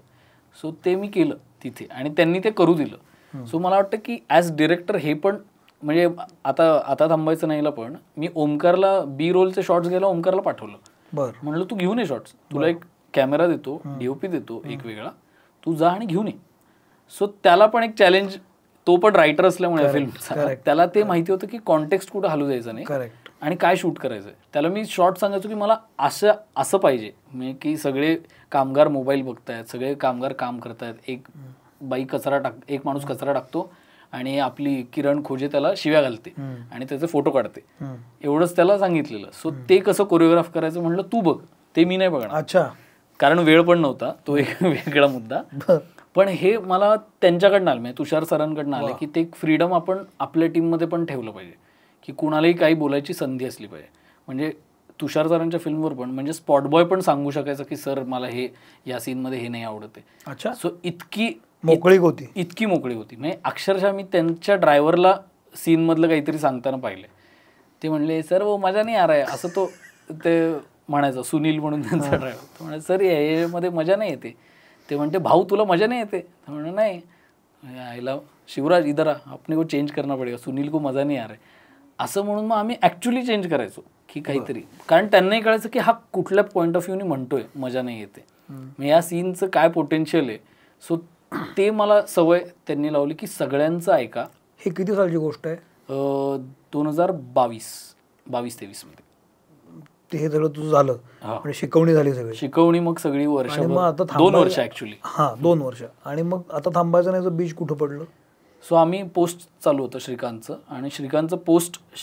सो ते मी केलं तिथे आणि त्यांनी ते करू दिलं. सो मला वाटतं की ॲज डिरेक्टर हे पण म्हणजे आता थांबायचं नाहीला पण मी ओमकारला बी रोलचे शॉट्स घ्यायला ओमकारला पाठवलं. म्हणलं तू घेऊन ये शॉट्स, तुला एक कॅमेरा देतो, DOP देतो एक वेगळा, तू जा आणि घेऊन ये. सो त्याला पण एक चॅलेंज, तो पण रायटर असल्यामुळे फिल्मचा, त्याला ते माहिती होतं की कॉन्टेक्स्ट कुठं हलू द्यायचं नाही आणि काय शूट करायचंय. त्याला मी शॉर्ट सांगायचो की मला असं पाहिजे, म्हणजे की सगळे कामगार मोबाईल बघतायत, सगळे कामगार काम करतायत, एक माणूस कचरा टाकतो आणि आपली किरण खोजे त्याला शिव्या घालते आणि त्याचे फोटो काढते, एवढंच त्याला सांगितलेलं. सो ते कसं कोरिओग्राफ करायचं म्हणलं तू बघ, ते मी नाही बघणार. अच्छा. कारण वेळ पण नव्हता, तो एक वेगळा मुद्दा. पण हे मला त्यांच्याकडनं आलं, म्हणजे तुषार सरांकडनं आलं की ते फ्रीडम आपण आपल्या टीममध्ये पण ठेवलं पाहिजे, की कुणालाही काही बोलायची संधी असली पाहिजे. म्हणजे तुषार सरांच्या फिल्मवर पण म्हणजे स्पॉट बॉय पण सांगू शकायचं की सर मला हे या सीनमध्ये हे नाही आवडत आहे. अच्छा. सो इतकी मोकळी होती. म्हणजे अक्षरशः मी त्यांच्या ड्रायव्हरला सीनमधलं काहीतरी सांगताना पाहिलं, ते म्हणले सर वो मजा नाही आ रहा है, असं तो ते म्हणायचं, सुनील म्हणून त्यांचा ड्रायव्हर. तो म्हणायचं सर यामध्ये मजा नाही येते. ते म्हणते भाऊ तुला मजा नाही येते. म्हणणं नाही आईला शिवराज इधर अपने को चेंज करना पडेगा, सुनील को मजा नाही आ रहा है, असं म्हणून मग आम्ही ॲक्च्युली चेंज करायचो की काहीतरी. कारण त्यांनाही कळायचं की हा कुठल्या पॉईंट ऑफ व्ह्यूने म्हणतोय मजा नाही येते, मग या सीनचं काय पोटेन्शियल आहे. सो ते मला सवय त्यांनी लावली की सगळ्यांचं ऐका. हे किती सालची गोष्ट आहे? 2022-23 मध्ये ते हे सगळं तुझं झालं, म्हणजे शिकवणी झाली सगळी. शिकवणी मग सगळी वर्ष, 2 वर्ष ॲक्च्युली. 2 वर्ष. आणि मग आता थांबायचं नाही, बीज कुठं पडलं? सो आम्ही पोस्ट चालू होतं श्रीकांतचं, आणि श्रीकांतचं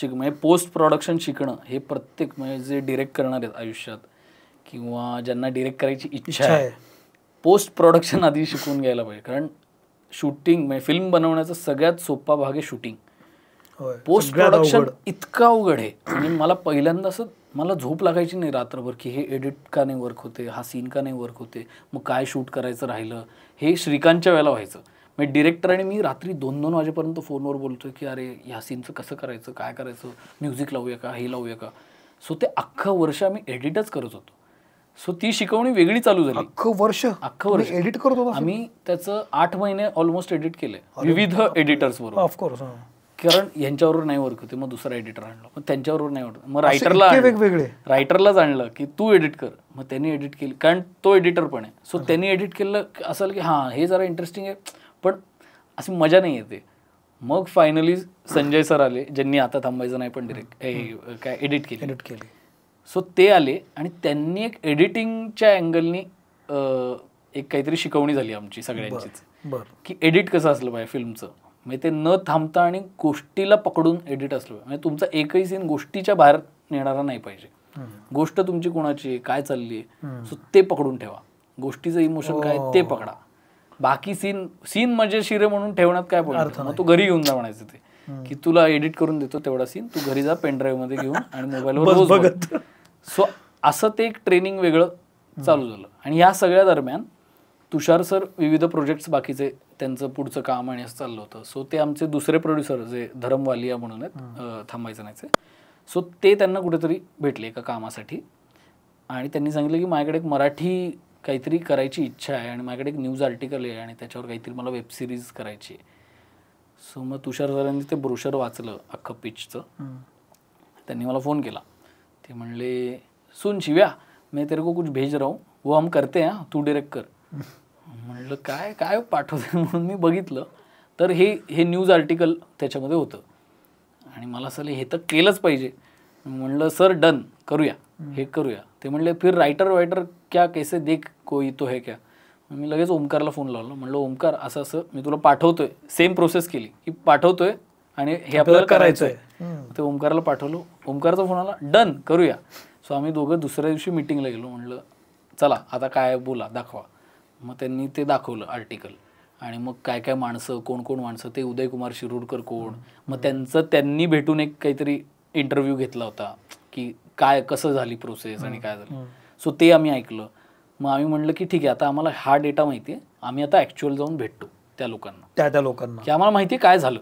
म्हणजे पोस्ट प्रोडक्शन शिकणं हे प्रत्येक म्हणजे जे डिरेक्ट करणार आहेत आयुष्यात किंवा ज्यांना डिरेक्ट करायची इच्छा आहे, पोस्ट प्रोडक्शन आधी शिकून घ्यायला पाहिजे. कारण शूटिंग म्हणजे फिल्म बनवण्याचा सगळ्यात सोपा भाग आहे शूटिंग. पोस्ट प्रोडक्शन इतकं अवघड आहे. आणि मला पहिल्यांदा असं मला झोप लागायची नाही रात्रभर की हे एडिट का नाही वर्क होते, हा सीन का नाही वर्क होते, मग काय शूट करायचं राहिलं, हे श्रीकांतच्या वेळेला व्हायचं. म्हणजे डिरेक्टर आणि मी रात्री 2-2 वाजेपर्यंत फोनवर बोलतोय की अरे ह्या सीनचं कसं करायचं, काय करायचं, म्युझिक लावूया का, हे लावूया का. सो ते अख्खं वर्ष आम्ही एडिटच करत होतो. सो ती शिकवणी वेगळी चालू झाली. अख्खं वर्ष एडिट करत होतो आम्ही. त्याचं 8 महिने ऑलमोस्ट एडिट केले विविध एडिटर्स बरोबर. ऑफकोर्स. कारण यांच्याबरोबर नाही वर्क होते, मग दुसरा एडिटर आणला, मग त्यांच्याबरोबर नाही होत, मग रायटरलाच आणलं की तू एडिट कर, मग त्यांनी एडिट केली, कारण तो एडिटर पण आहे. सो त्यांनी एडिट केलं असं की हां हे जरा इंटरेस्टिंग आहे, पण अशी मजा नाही येते. मग फायनली संजय सर आले, ज्यांनी आता थांबायचं नाही पण डिरेक्ट काय एडिट केली. सो ते आले आणि त्यांनी एक एडिटिंगच्या अँगलनी एक काहीतरी शिकवणी झाली आमची सगळ्यांचीच, की एडिट कसं असलं पाहिजे फिल्मचं. म्हणजे ते न थांबता आणि गोष्टीला पकडून एडिट असलं पाहिजे. म्हणजे तुमचा एकही सीन गोष्टीच्या बाहेर नेणारा नाही पाहिजे. गोष्ट तुमची कोणाची आहे, काय चालली आहे, सो ते पकडून ठेवा. गोष्टीचं इमोशन काय ते पकडा. बाकी सीन मजेशीर म्हणून ठेवण्यात काय पॉईंट, मग तू घरी घेऊन जा म्हणायचं ते, की तुला एडिट करून देतो तेवढा सीन, तू घरी जा पेनड्राईव्ह मध्ये घेऊन आणि मोबाईलवर बघत. सो असं ते एक ट्रेनिंग वेगळं चालू झालं. आणि या सगळ्या दरम्यान तुषार सर विविध प्रोजेक्ट्स बाकीचे त्यांचं पुढचं काम आणि असं चाललं होतं. सो ते आमचे दुसरे प्रोड्युसर जे धरम वालिया म्हणून आहेत थांबायचं नाहीचे, सो ते त्यांना कुठेतरी भेटले एका कामासाठी आणि त्यांनी सांगितलं की माझ्याकडे एक मराठी काहीतरी करायची इच्छा आहे आणि माझ्याकडे एक न्यूज आर्टिकल आहे आणि त्याच्यावर काहीतरी मला वेब सिरीज करायची आहे. सो मग तुषार सरांनी ते ब्रोशर वाचलं अख्खं पिचचं. त्यांनी मला फोन केला. ते म्हणले सुन शिव्या, मैं तेरे को कुछ भेज रहा हूँ, वो हम करते हैं, तू डायरेक्ट कर. म्हणलं काय काय पाठवते म्हणून मी बघितलं तर हे न्यूज आर्टिकल त्याच्यामध्ये होतं आणि मला असं हे तर केलंच पाहिजे. म्हणलं सर डन करूया, हे करूया. ते म्हणले फिर रायटर क्या कैसे देख कोई तो है क्या. मी लगेच ओमकारला फोन लावला. म्हणलं ओमकार असं असं मी तुला पाठवतोय, सेम प्रोसेस केली की पाठवतोय आणि हे आपल्याला करायचं आहे. ते ओमकारला पाठवलं. ओमकारचा फोन आला, डन करूया. सो आम्ही दोघं दुसऱ्या दिवशी मिटिंगला गेलो. म्हणलं चला आता काय बोला दाखवा. मग त्यांनी ते दाखवलं आर्टिकल आणि मग काय काय माणसं, कोण कोण माणसं, ते उदयकुमार शिरूरकर कोण, मग त्यांनी भेटून एक काहीतरी इंटरव्ह्यू घेतला होता की काय कसं झाली प्रोसेस आणि काय झालं. सो ते आम्ही ऐकलं. मग आम्ही म्हणलं की ठीक आहे आता आम्हाला हा डेटा माहिती आहे, आम्ही आता ॲक्च्युअल जाऊन भेटतो त्या लोकांना की आम्हाला माहिती आहे काय झालं.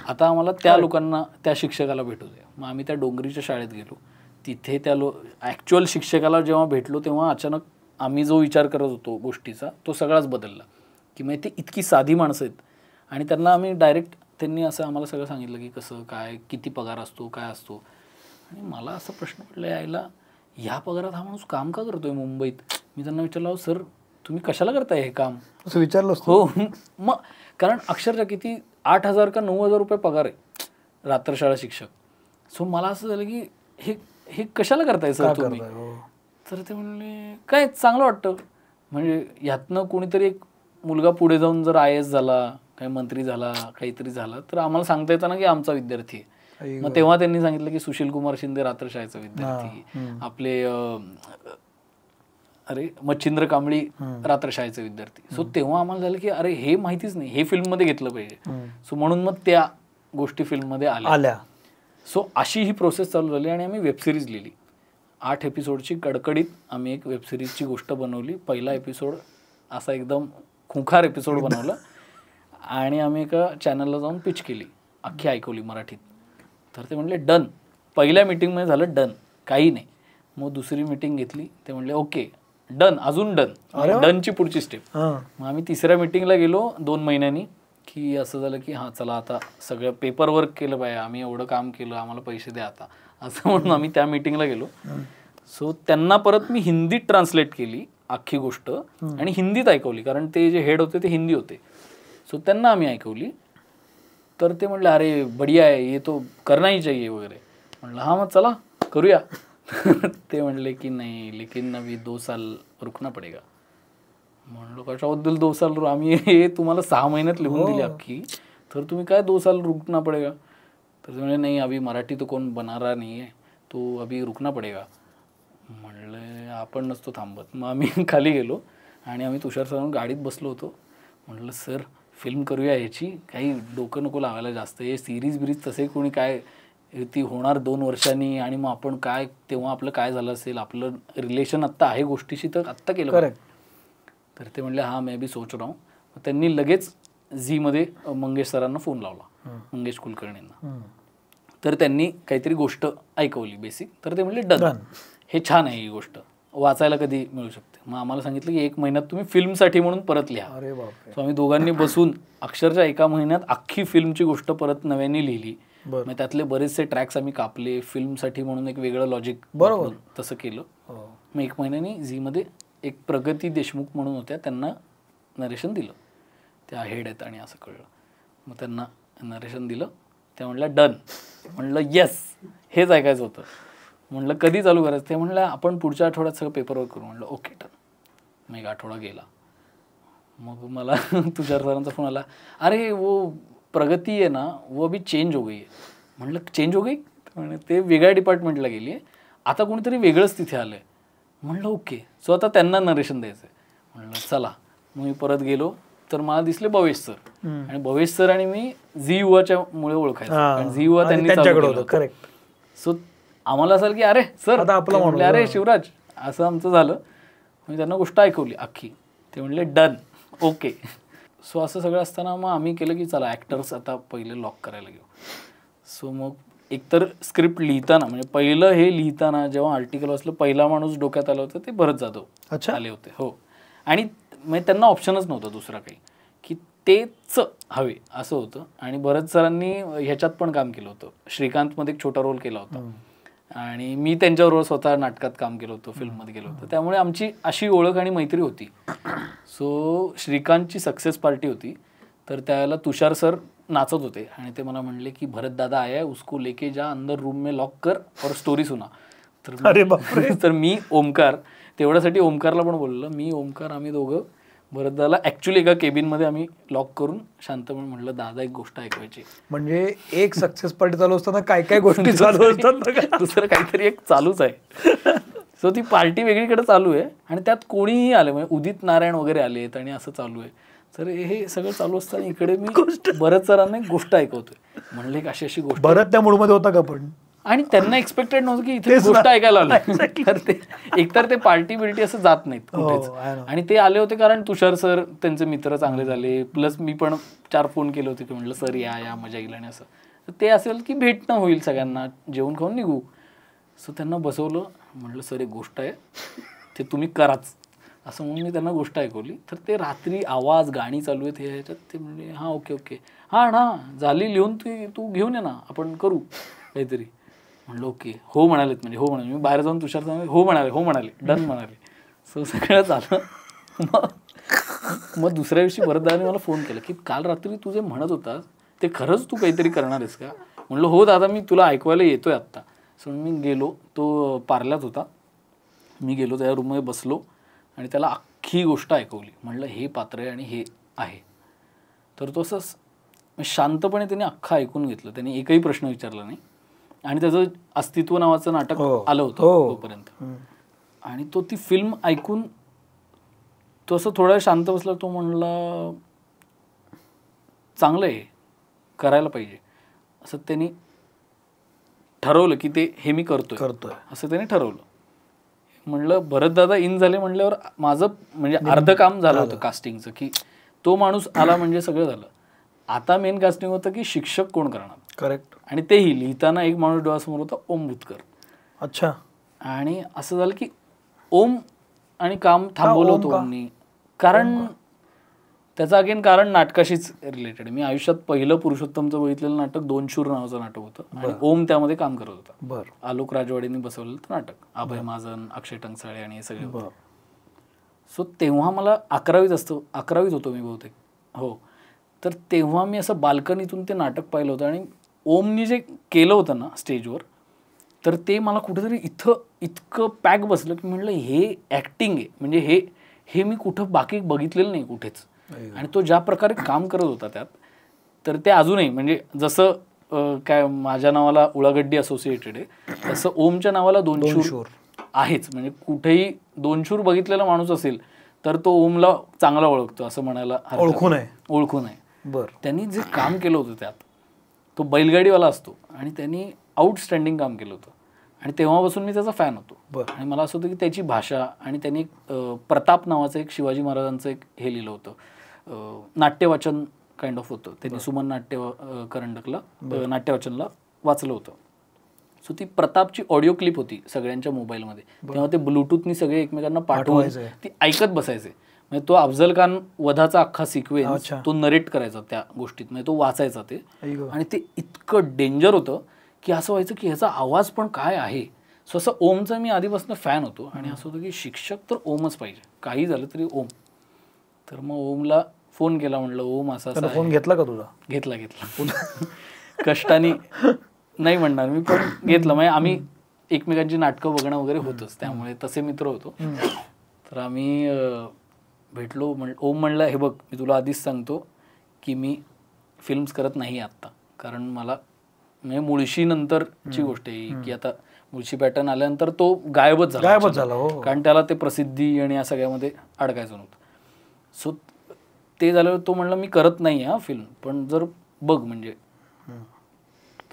आता आम्हाला त्या लोकांना, त्या शिक्षकाला भेटू दे. मग आम्ही त्या डोंगरीच्या शाळेत गेलो. तिथे त्या ॲक्च्युअल शिक्षकाला जेव्हा भेटलो तेव्हा अचानक आम्ही जो विचार करत होतो गोष्टीचा तो सगळाच बदलला. की माहिती इतकी साधी माणसं आहेत आणि त्यांना आम्ही डायरेक्ट त्यांनी असं आम्हाला सगळं सांगितलं की कसं काय, किती पगार असतो, काय असतो. आणि मला असा प्रश्न पडला यायला, ह्या पगारात हा माणूस काम का करतोय मुंबईत. मी त्यांना विचारलं सर तुम्ही कशाला करताय हे काम, असं विचारलं. हो मग कारण अक्षरशः किती 8,000 का 9,000 रुपये पगार आहे रात्रशाळा शिक्षक. सो मला असं झालं की हे कशाला करताय सर तुम्ही. तर ते म्हणले काय चांगलं वाटतं, म्हणजे ह्यातनं कोणीतरी एक मुलगा पुढे जाऊन जर IAS झाला, काही मंत्री झाला, काहीतरी झाला तर आम्हाला सांगता येतं ना की आमचा विद्यार्थी आहे. मग तेव्हा त्यांनी सांगितलं की सुशील कुमार शिंदे रात्रशाळेचा विद्यार्थी, आपले मच्छिंद्र कांबळी रात्रशाळेचे विद्यार्थी. सो तेव्हा आम्हाला झालं की अरे हे माहितीच नाही, हे फिल्ममध्ये घेतलं पाहिजे. सो म्हणून मग त्या गोष्टी फिल्ममध्ये आल्या. सो अशी ही प्रोसेस चालू झाली आणि आम्ही वेबसिरीज लिहिली. 8 एपिसोडची कडकडीत आम्ही एक वेबसिरीजची गोष्ट बनवली. पहिला एपिसोड असा एकदम खुंखार एपिसोड बनवला आणि आम्ही एका चॅनलला जाऊन पिच केली, अख्खी ऐकवली मराठीत. तर ते म्हणले डन. पहिल्या मीटिंगमध्ये झालं डन, काही नाही. मग दुसरी मीटिंग घेतली, ते म्हणले ओके डन, अजून डन, डनची पुढची स्टेप. मग आम्ही तिसऱ्या मीटिंगला गेलो 2 महिन्यांनी की असं झालं की हां चला आता सगळं पेपर वर्क केलं पाहिजे, आम्ही एवढं काम केलं, आम्हाला पैसे द्या आता, असं म्हणून आम्ही त्या मीटिंगला गेलो. सो त्यांना परत मी हिंदीत ट्रान्सलेट केली अख्खी गोष्ट आणि हिंदीत ऐकवली, कारण ते जे हेड होते ते हिंदी होते. सो त्यांना आम्ही ऐकवली. तर ते म्हणले अरे बढिया आहे, ये तो करना ही चाहिए वगैरे. म्हणलं हां मग चला करूया. ते म्हणले की नाही लेकिन अभी 2 साल रुकना पडेगा. म्हणलो कशाबद्दल 2 साल, आम्ही हे तुम्हाला 6 महिन्यात लिहून दिली अख्खी, तर तुम्ही काय 2 साल रुकना पडेगा. तर ते म्हणले नाही अभी मराठी तो कोण बनारा नाही आहे, तो अभी रुकना पडेगा. म्हणलं आपण नसतो थांबत. मग आम्ही खाली गेलो आणि आम्ही तुषार सरांना गाडीत बसलो होतो. म्हटलं सर फिल्म करूया ह्याची, काही डोकं नको लावायला जास्त, हे सिरीज तसे कोणी काय ती होणार 2 वर्षांनी आणि मग आपण काय तेव्हा आपलं काय झालं असेल, आपलं रिलेशन आत्ता आहे गोष्टीशी तर आत्ता केलं. करेक्ट. तर ते म्हणले हां मैं भी सोच रहा हूँ. त्यांनी लगेच झीमध्ये मंगेश सरांना फोन लावला, मंगेश कुलकर्णींना. तर त्यांनी काहीतरी गोष्ट ऐकवली बेसिक. तर ते म्हणले डन, हे छान आहे, ही गोष्ट वाचायला कधी मिळू शकते. मग आम्हाला सांगितलं की 1 महिन्यात तुम्ही फिल्मसाठी म्हणून परत लिहा. अरे बापरे. सो आम्ही दोघांनी बसून अक्षरशः 1 महिन्यात अख्खी फिल्मची गोष्ट परत नव्याने लिहिली. मग त्यातले बरेचसे ट्रॅक्स आम्ही कापले, फिल्मसाठी म्हणून एक वेगळं लॉजिक बरोबर तसं केलं. मग 1 महिन्यानी झीमध्ये एक प्रगती देशमुख म्हणून होत्या, त्यांना नरेशन दिलं. त्या हेड आहेत आणि असं कळलं. मग त्यांना नरेशन दिलं. त्या म्हणल्या डन. म्हणलं येस, हेच ऐकायचं होतं. म्हणलं कधी चालू करायचं. ते म्हणलं आपण पुढच्या आठवड्यात सगळं पेपरवर्क करू. म्हणलं ओके डन. मग 1 आठवडा गेला. मग मला तुषार सरांचा फोन आला, अरे वो प्रगती आहे ना वो अभी चेंज हो गई है. म्हणलं चेंज हो गई, म्हणजे ते वेगळ्या डिपार्टमेंटला गेली आहे, आता कोणीतरी वेगळंच तिथे आलं आहे. म्हणलं ओके. सो आता त्यांना नरेशन द्यायचं आहे. म्हणलं चला. मग मी परत गेलो तर मला दिसले भवेश सर. आणि भवेश सर आणि मी झी युवाच्या मुळे ओळखायचं, कारण झी युवा त्यांनी चालू केलं. करेक्ट. सो आम्हाला असं की अरे सर म्हणले अरे शिवराज, असं आमचं झालं. मी त्यांना गोष्ट ऐकवली अख्खी. ते म्हणले डन, ओके. सो असं सगळं असताना मग आम्ही केलं की चला ॲक्टर्स आता पहिले लॉक करायला घेऊ. सो मग एकतर स्क्रिप्ट लिहिताना, म्हणजे पहिलं हे लिहिताना जेव्हा आर्टिकल वाचलं, पहिला माणूस डोक्यात आला होता ते भरत जाधव आले होते. हो. आणि म्हणजे त्यांना ऑप्शनच नव्हतं दुसरा काही, की तेच हवे असं होतं. आणि भरत सरांनी ह्याच्यात पण काम केलं होतं, श्रीकांतमध्ये एक छोटा रोल केला होता. आणि मी त्यांच्याबरोबर स्वतः नाटकात काम केलं होतं, फिल्ममध्ये गेलो होतं. त्यामुळे आमची अशी ओळख आणि मैत्री होती. सो श्रीकांतची सक्सेस पार्टी होती, तर त्यावेळेला तुषार सर नाचत होते आणि ते मला म्हणले की भरत दादा आया है, उसको लेके जा अंदर रूम में लॉक कर और स्टोरी सुना. अरे बापरे. तर मी ओमकार, तेवढ्यासाठी ओमकारला पण बोललो, मी ओमकार आम्ही दोघं भरत दादाला ॲक्च्युली एका केबिनमध्ये आम्ही लॉक करून शांतपणे म्हटलं दादा एक गोष्ट ऐकवायची. म्हणजे एक सक्सेस पार्टी चालू असताना काय काय गोष्टी चालू असतात, दुसरं काहीतरी एक चालूच आहे. सो ती पार्टी वेगळीकडे चालू आहे आणि त्यात कोणीही आले, म्हणजे उदित नारायण वगैरे आलेत आणि असं चालू आहे. तर हे सगळं चालू असताना इकडे मी भरत सरांना एक गोष्ट ऐकवतोय. म्हणले एक अशी अशी गोष्ट. भरत त्या मूडमध्ये होता का पण? आणि त्यांना एक्सपेक्टेड नव्हतं की इथे गोष्ट ऐकायला आलो. तर ते एकतर ते पार्टी बिर्टी असं जात नाहीत कुठेच. आणि ते आले होते कारण तुषार सर त्यांचे मित्र चांगले झाले, प्लस मी पण 4 फोन केले होते की म्हटलं सर या मजा येईल आणि असं. तर ते असेल की भेटणं होईल सगळ्यांना, जेवण खाऊन निघू. सो त्यांना बसवलं, म्हटलं सर एक गोष्ट आहे ते तुम्ही कराच असं म्हणून मी त्यांना गोष्ट ऐकवली. तर ते रात्री आवाज गाणी चालू आहेत हे ह्याच्यात, ते म्हणजे हां ओके हां ना झाली लिहून, तू घेऊन ये ना आपण करू काहीतरी. म्हणलं ओके हो म्हणालेत, म्हणजे हो म्हणाले. मी बाहेर जाऊन तुषार सांगितलं हो म्हणाले डन म्हणाले. सो सगळं झालं. मग दुसऱ्या दिवशी भरतदादाने मला फोन केला की काल रात्री तू जे म्हणत होतास ते खरंच तू काहीतरी करणार आहेस का? म्हणलं हो दादा मी तुला ऐकवायला येतोय आत्ता. सो मी गेलो, तो पार्ल्यात होता, मी गेलो त्या रूममध्ये बसलो आणि त्याला अख्खी गोष्ट ऐकवली. म्हणलं हे पात्र आहे आणि हे आहे. तर तो असं शांतपणे त्याने अख्खं ऐकून घेतलं, त्याने एकही प्रश्न विचारला नाही. आणि त्याचं अस्तित्व नावाचं नाटक आलं होतं तोपर्यंत. आणि तो ती फिल्म ऐकून तो असं थोडा शांत बसला. तो म्हणला चांगलं आहे, करायला पाहिजे असं त्यांनी ठरवलं की ते हे मी करतोय असं त्याने ठरवलं. म्हणलं भरतदादा इन झाले म्हणल्यावर माझं म्हणजे अर्ध काम झालं होतं कास्टिंगचं, की तो माणूस आला म्हणजे सगळं झालं. आता मेन कास्टिंग होतं की शिक्षक कोण करणार. करेक्ट. आणि तेही लिहिताना एक माणूस डोळ्यासमोर होता, ओम भूतकर. अच्छा. आणि असं झालं की ओम आणि काम थांबवलं होतं ओमनी, कारण त्याचं अगेन कारण नाटकाशीच रिलेटेड. मी आयुष्यात पहिलं पुरुषोत्तमचं बघितलेलं नाटक 2 शूर नावाचं नाटक होतं आणि ओम त्यामध्ये काम करत होता. बरं. आलोक राजवाडेंनी बसवलेलं नाटक, अभय महाजन, अक्षय टंकसाळे आणि हे सगळे होते. सो तेव्हा मला 11वीत होतो मी बहुतेक, हो. तर तेव्हा मी असं बाल्कनीतून ते नाटक पाहिलं होतं आणि ओमनी जे केलं होतं ना स्टेजवर, तर ते मला कुठेतरी इतकं पॅक बसलं की म्हणलं हे ॲक्टिंग आहे, म्हणजे हे मी कुठं बाकी बघितलेलं नाही कुठेच. आणि तो ज्या प्रकारे काम करत होता त्यात, तर ते अजूनही म्हणजे जसं काय माझ्या नावाला उळागड्डी असोसिएटेड आहे तसं ओमच्या नावाला 2 शूर आहेच. म्हणजे कुठेही 2 शूर बघितलेला माणूस असेल तर तो ओमला चांगला ओळखतो असं म्हणायला ओळखून आहे. बरं. त्यांनी जे काम केलं होतं त्यात, तो बैलगाडीवाला असतो आणि त्यांनी आउटस्टँडिंग काम केलं होतं. आणि तेव्हापासून मी त्याचा फॅन होतो. आणि मला असं होतं की त्याची भाषा, आणि त्यांनी प्रताप नावाचं एक शिवाजी महाराजांचं एक हे लिहिलं होतं, नाट्यवाचन काइंड ऑफ होतं. त्यांनी सुमन करंडकला नाट्यवाचनला वाचलं होतं. सो ती प्रतापची ऑडिओ क्लिप होती सगळ्यांच्या मोबाईलमध्ये. तेव्हा ते ब्लूटूथनी सगळे एकमेकांना पाठवायचे, ती ऐकत बसायचे. म्हणजे तो अफजल खान वधाचा अख्खा सिक्वेन्स तो नरेट करायचा त्या गोष्टीत, म्हणजे तो वाचायचा ते. आणि ते इतकं डेंजर होतं की असं व्हायचं की ह्याचा आवाज पण काय आहे. सो असं ओमचा मी आधीपासून फॅन होतो आणि असं होतं की शिक्षक तर ओमच पाहिजे, काही झालं तरी ओम. तर मग ओमला फोन केला, म्हणलं ओम असा फोन घेतला का तुझा? घेतला कष्टाने नाही म्हणणार मी, पण घेतलं. म्हणजे आम्ही एकमेकांची नाटकं बघणं वगैरे होतंच, त्यामुळे तसे मित्र होतो. तर आम्ही भेटलो. ओम म्हणला हे बघ मी तुला आधीच सांगतो की मी फिल्म्स करत नाही आत्ता, कारण मला म्हणजे मुळशी नंतरची गोष्ट आहे की आता मुळशी पॅटर्न आल्यानंतर तो गायबच झाला. कारण त्याला ते प्रसिद्धी आणि या सगळ्यामध्ये अडकायचं नव्हतं. सो ते झाल्यावर तो म्हणला मी करत नाही हा फिल्म, पण जर बघ म्हणजे.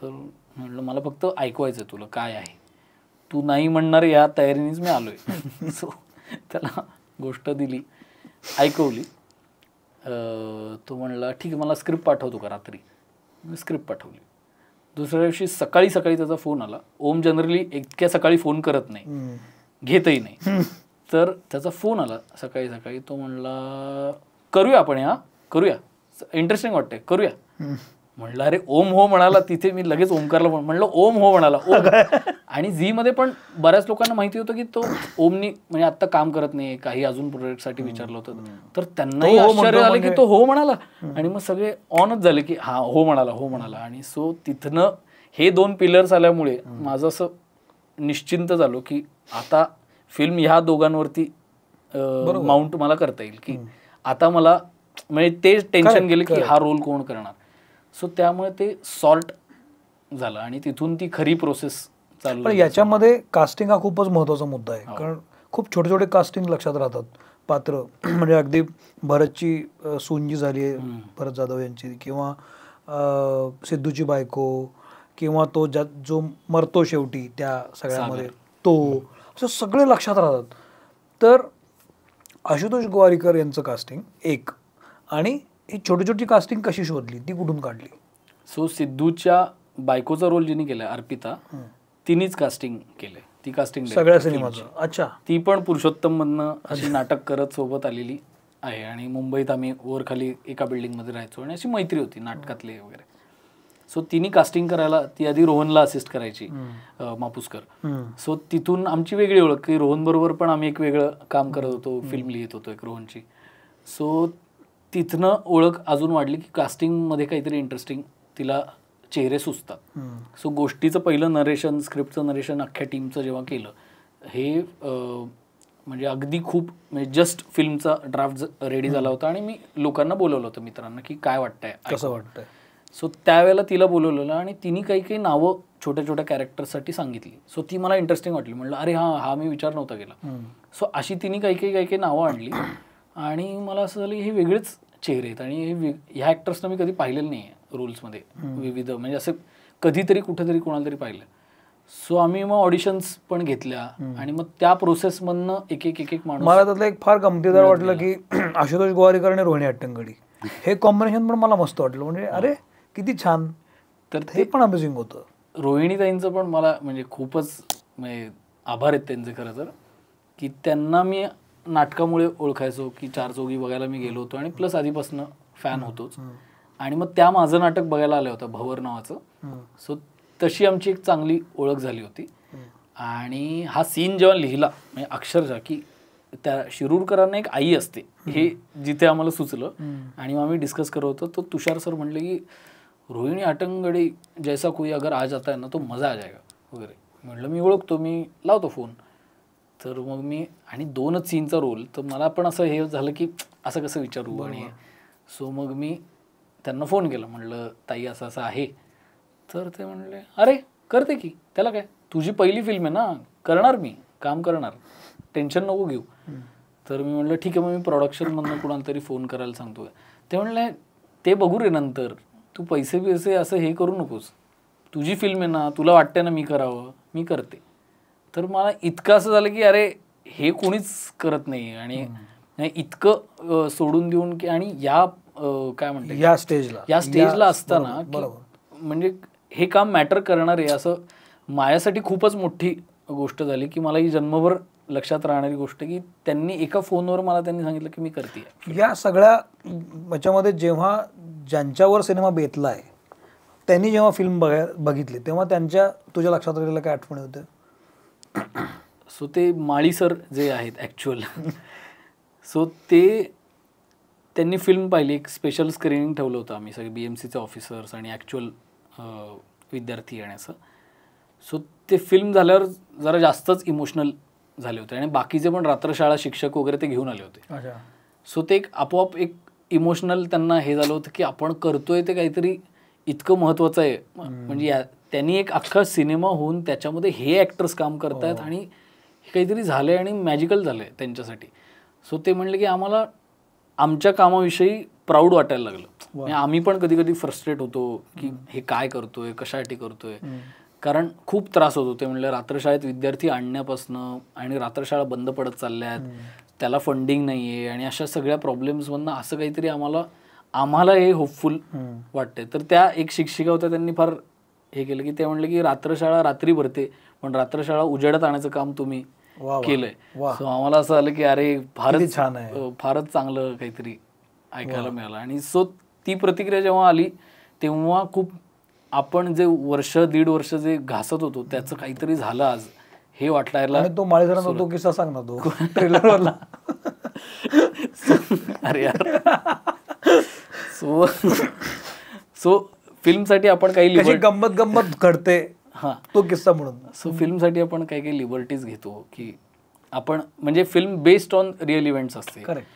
तर म्हणलं मला फक्त ऐकवायचं तुला काय आहे, तू नाही म्हणणार या तयारीनेच मी आलोय. सो त्याला गोष्ट दिली, ऐकवली. तो म्हणला ठीक आहे मला स्क्रिप्ट पाठवतो का रात्री. मी स्क्रिप्ट पाठवली. दुसऱ्या दिवशी सकाळी त्याचा फोन आला. ओम जनरली इतक्या सकाळी फोन करत नाही, घेतही नाही. तर त्याचा फोन आला सकाळी. तो म्हणला करूया आपण, करूया, इंटरेस्टिंग वाटतंय, करूया. म्हणलं अरे ओम हो म्हणाला, तिथे मी लगेच ओमकारला म्हणलं ओम हो म्हणाला ओम. आणि झी मध्ये पण बऱ्याच लोकांना माहिती होतं की तो ओमनी म्हणजे आता काम करत नाही, काही अजून प्रोजेक्टसाठी विचारलं होतं, तर त्यांनाही आश्चर्य आलं की तो हो म्हणाला. आणि मग सगळे ऑनच झाले की हा हो म्हणाला हो म्हणाला. आणि सो तिथनं हे 2 पिलर्स आल्यामुळे माझं असं निश्चिंत झालो की आता फिल्म ह्या दोघांवरती माउंट मला करता येईल, की आता मला म्हणजे ते टेन्शन गेलं की हा रोल कोण करणार. सो त्यामुळे ते सॉर्ट झालं आणि तिथून ती खरी प्रोसेस चालू. पण याच्यामध्ये कास्टिंग हा खूपच महत्वाचा मुद्दा आहे, कारण खूप छोटे छोटे कास्टिंग लक्षात राहतात पात्र. म्हणजे अगदी भरतची सून जी झाली आहे भरत जाधव यांची, किंवा सिद्धूची बायको, किंवा तो जो मरतो शेवटी त्या सगळ्यामध्ये तो, असं सगळे लक्षात राहतात. तर आशुतोष गोवारीकर यांचं कास्टिंग एक, आणि ही छोटी छोटी कास्टिंग कशी शोधली, ती कुठून काढली? सो सिद्धूच्या बायकोचा रोल जिने केलाय अर्पिता, तिनेच कास्टिंग केलंय. ती कास्टिंग सगळ्या सिनेमाचं. अच्छा. ती पण पुरुषोत्तम मधनं अशी नाटक करत सोबत आलेली आहे. आणि मुंबईत आम्ही वर खाली एका बिल्डिंगमध्ये राहायचो आणि अशी मैत्री होती नाटकातले वगैरे. सो तिने कास्टिंग करायला, ती आधी रोहनला असिस्ट करायची, मापुसकर. सो तिथून आमची वेगळी ओळख, की रोहन बरोबर पण आम्ही एक वेगळं काम करत होतो, फिल्म लिहित होतो एक रोहनची. सो तिथनं ओळख अजून वाढली की कास्टिंगमध्ये काहीतरी इंटरेस्टिंग, तिला चेहरे सुचतात. सो गोष्टीचं पहिलं नरेशन, स्क्रिप्टचं नरेशन अख्ख्या टीमचं जेव्हा केलं, हे म्हणजे अगदी खूप म्हणजे जस्ट फिल्मचा ड्राफ्ट रेडी झाला होता आणि मी लोकांना बोलवलं होतं, मित्रांना, की काय वाटतंय, कसं वाटतंय. सो त्यावेळेला तिला बोलवलेलं आणि तिने काही काही नावं छोट्या छोट्या कॅरेक्टरसाठी सांगितली. सो ती मला इंटरेस्टिंग वाटली. म्हणलं अरे हा मी विचार नव्हता केला. सो अशी तिने काही काही नावं आणली आणि मला असं झालं हे वेगळेच चेहरे आहेत आणि ह्या ॲक्टर्सना मी कधी पाहिलेलं नाही आहे रोल्समध्ये विविध, म्हणजे असं कधीतरी कुठेतरी कोणाला तरी पाहिलं. सो आम्ही मग ऑडिशन्स पण घेतल्या आणि मग त्या प्रोसेसमधनं एक एक माणूस. मला त्यातलं एक फार गमतीदार वाटलं की आशुतोष गोवारीकर आणि रोहिणी हट्टंगडी, हे कॉम्बिनेशन पण मला मस्त वाटलं. म्हणजे अरे किती छान. तर ते पण अमेझिंग होतं. रोहिणीताईंचं पण मला म्हणजे खूपच म्हणजे आभार आहेत त्यांचे खरं तर, की त्यांना मी नाटकामुळे ओळखायचो, की चार चौघी बघायला मी गेलो होतो आणि प्लस आधीपासून फॅन होतोच. आणि मग त्या माझं नाटक बघायला आलं होतं भवर नावाचं. सो तशी आमची एक चांगली ओळख झाली होती. आणि हा सीन जेव्हा लिहिला म्हणजे अक्षरशः की त्या शिरूरकरांना एक आई असते हे जिथे आम्हाला सुचलं आणि मग आम्ही डिस्कस करत होतो, तो तुषार सर म्हणले की रोहिणी हट्टंगडी जैसा कोई अगर आ जाता है ना तो मजा आ जाएगा वगैरे. म्हटलं मी ओळखतो, मी लावतो फोन. तर मग मी आणि 2च सीनचा रोल, तर मला पण असं हे झालं की असं कसं विचारू. आणि सो मग मी त्यांना फोन केला, म्हटलं ताई असं असं आहे. तर ते म्हणले अरे करते की, त्याला काय, तुझी पहिली फिल्म आहे ना, करणार, मी काम करणार, टेन्शन नको घेऊ. तर मी म्हटलं ठीक आहे, मग मी प्रोडक्शनमधनं कुणाला तरी फोन करायला सांगतो. ते म्हणले ते बघू रे नंतर, तू पैसे असं हे करू नकोस, तुझी फिल्म आहे ना, तुला वाटतंय ना मी करावं, मी करते. तर मला इतकं असं झालं की अरे हे कोणीच करत नाही आणि इतकं सोडून देऊन की, आणि या काय म्हणते या स्टेजला असताना म्हणजे हे काम मॅटर करणार आहे असं माझ्यासाठी खूपच मोठी गोष्ट झाली, की मला ही जन्मभर लक्षात राहणारी गोष्ट, की त्यांनी एका फोनवर मला त्यांनी सांगितलं की मी करते. या सगळ्या याच्यामध्ये जेव्हा ज्यांच्यावर सिनेमा बेतला आहे त्यांनी जेव्हा फिल्म बघितली तेव्हा त्यांच्या तुझ्या लक्षात राहिलेल्या काय आठवणी होत्या? सो ते माळी सर जे आहेत ॲक्च्युअल, सो त्यांनी फिल्म पाहिली, एक स्पेशल स्क्रीनिंग ठेवलं होतं आम्ही सगळे BMCचे ऑफिसर्स आणि ॲक्च्युअल विद्यार्थी आणि असं. सो ते फिल्म झाल्यावर जरा जास्तच इमोशनल झाले होते आणि बाकीचे पण रात्रशाळा शिक्षक वगैरे ते घेऊन आले होते. सो ते एक आपोआप एक इमोशनल त्यांना हे झालं होतं की आपण करतोय ते काहीतरी इतकं महत्त्वाचं आहे. म्हणजे त्यांनी एक अख्खा सिनेमा होऊन त्याच्यामध्ये हे ॲक्टर्स काम करतायत आणि हे काहीतरी झालं आहे आणि मॅजिकल झालं आहे त्यांच्यासाठी. सो ते म्हणले की आम्हाला आमच्या कामाविषयी प्राऊड वाटायला लागलं. म्हणजे आम्ही पण कधी कधी फ्रस्ट्रेट होतो की हे काय करतोय, कशासाठी करतोय, कारण खूप त्रास होतो. ते म्हणले रात्रशाळेत विद्यार्थी आणण्यापासनं आणि रात्रशाळा बंद पडत चालल्या आहेत, त्याला फंडिंग नाही आहे आणि अशा सगळ्या प्रॉब्लेम्समधनं असं काहीतरी आम्हाला हे होपफुल वाटतंय. तर त्या एक शिक्षिका होत्या, त्यांनी फार हे केलं की ते म्हणले की रात्रशाळा रात्री भरते पण रात्रशाळा उजेडात आणायचं काम तुम्ही केलंय. सो आम्हाला असं आलं की अरे फारच छान आहे, फारच चांगलं काहीतरी ऐकायला मिळालं. आणि सो ती प्रतिक्रिया जेव्हा आली तेव्हा खूप आपण जे वर्ष दीड वर्ष जे घासत होतो त्याचं काहीतरी झालं आज हे वाटायला. आणि तो माळीधरांचा तो किस्सा सांग ना, तो ट्रेलरवरला. अरे यार, सो फिल्मसाठी आपण काही गंमत घडते हां तो किस्सा म्हणून. सो फिल्मसाठी आपण काही काही लिबर्टीज घेतो की आपण म्हणजे film based on real events असते. करेक्ट.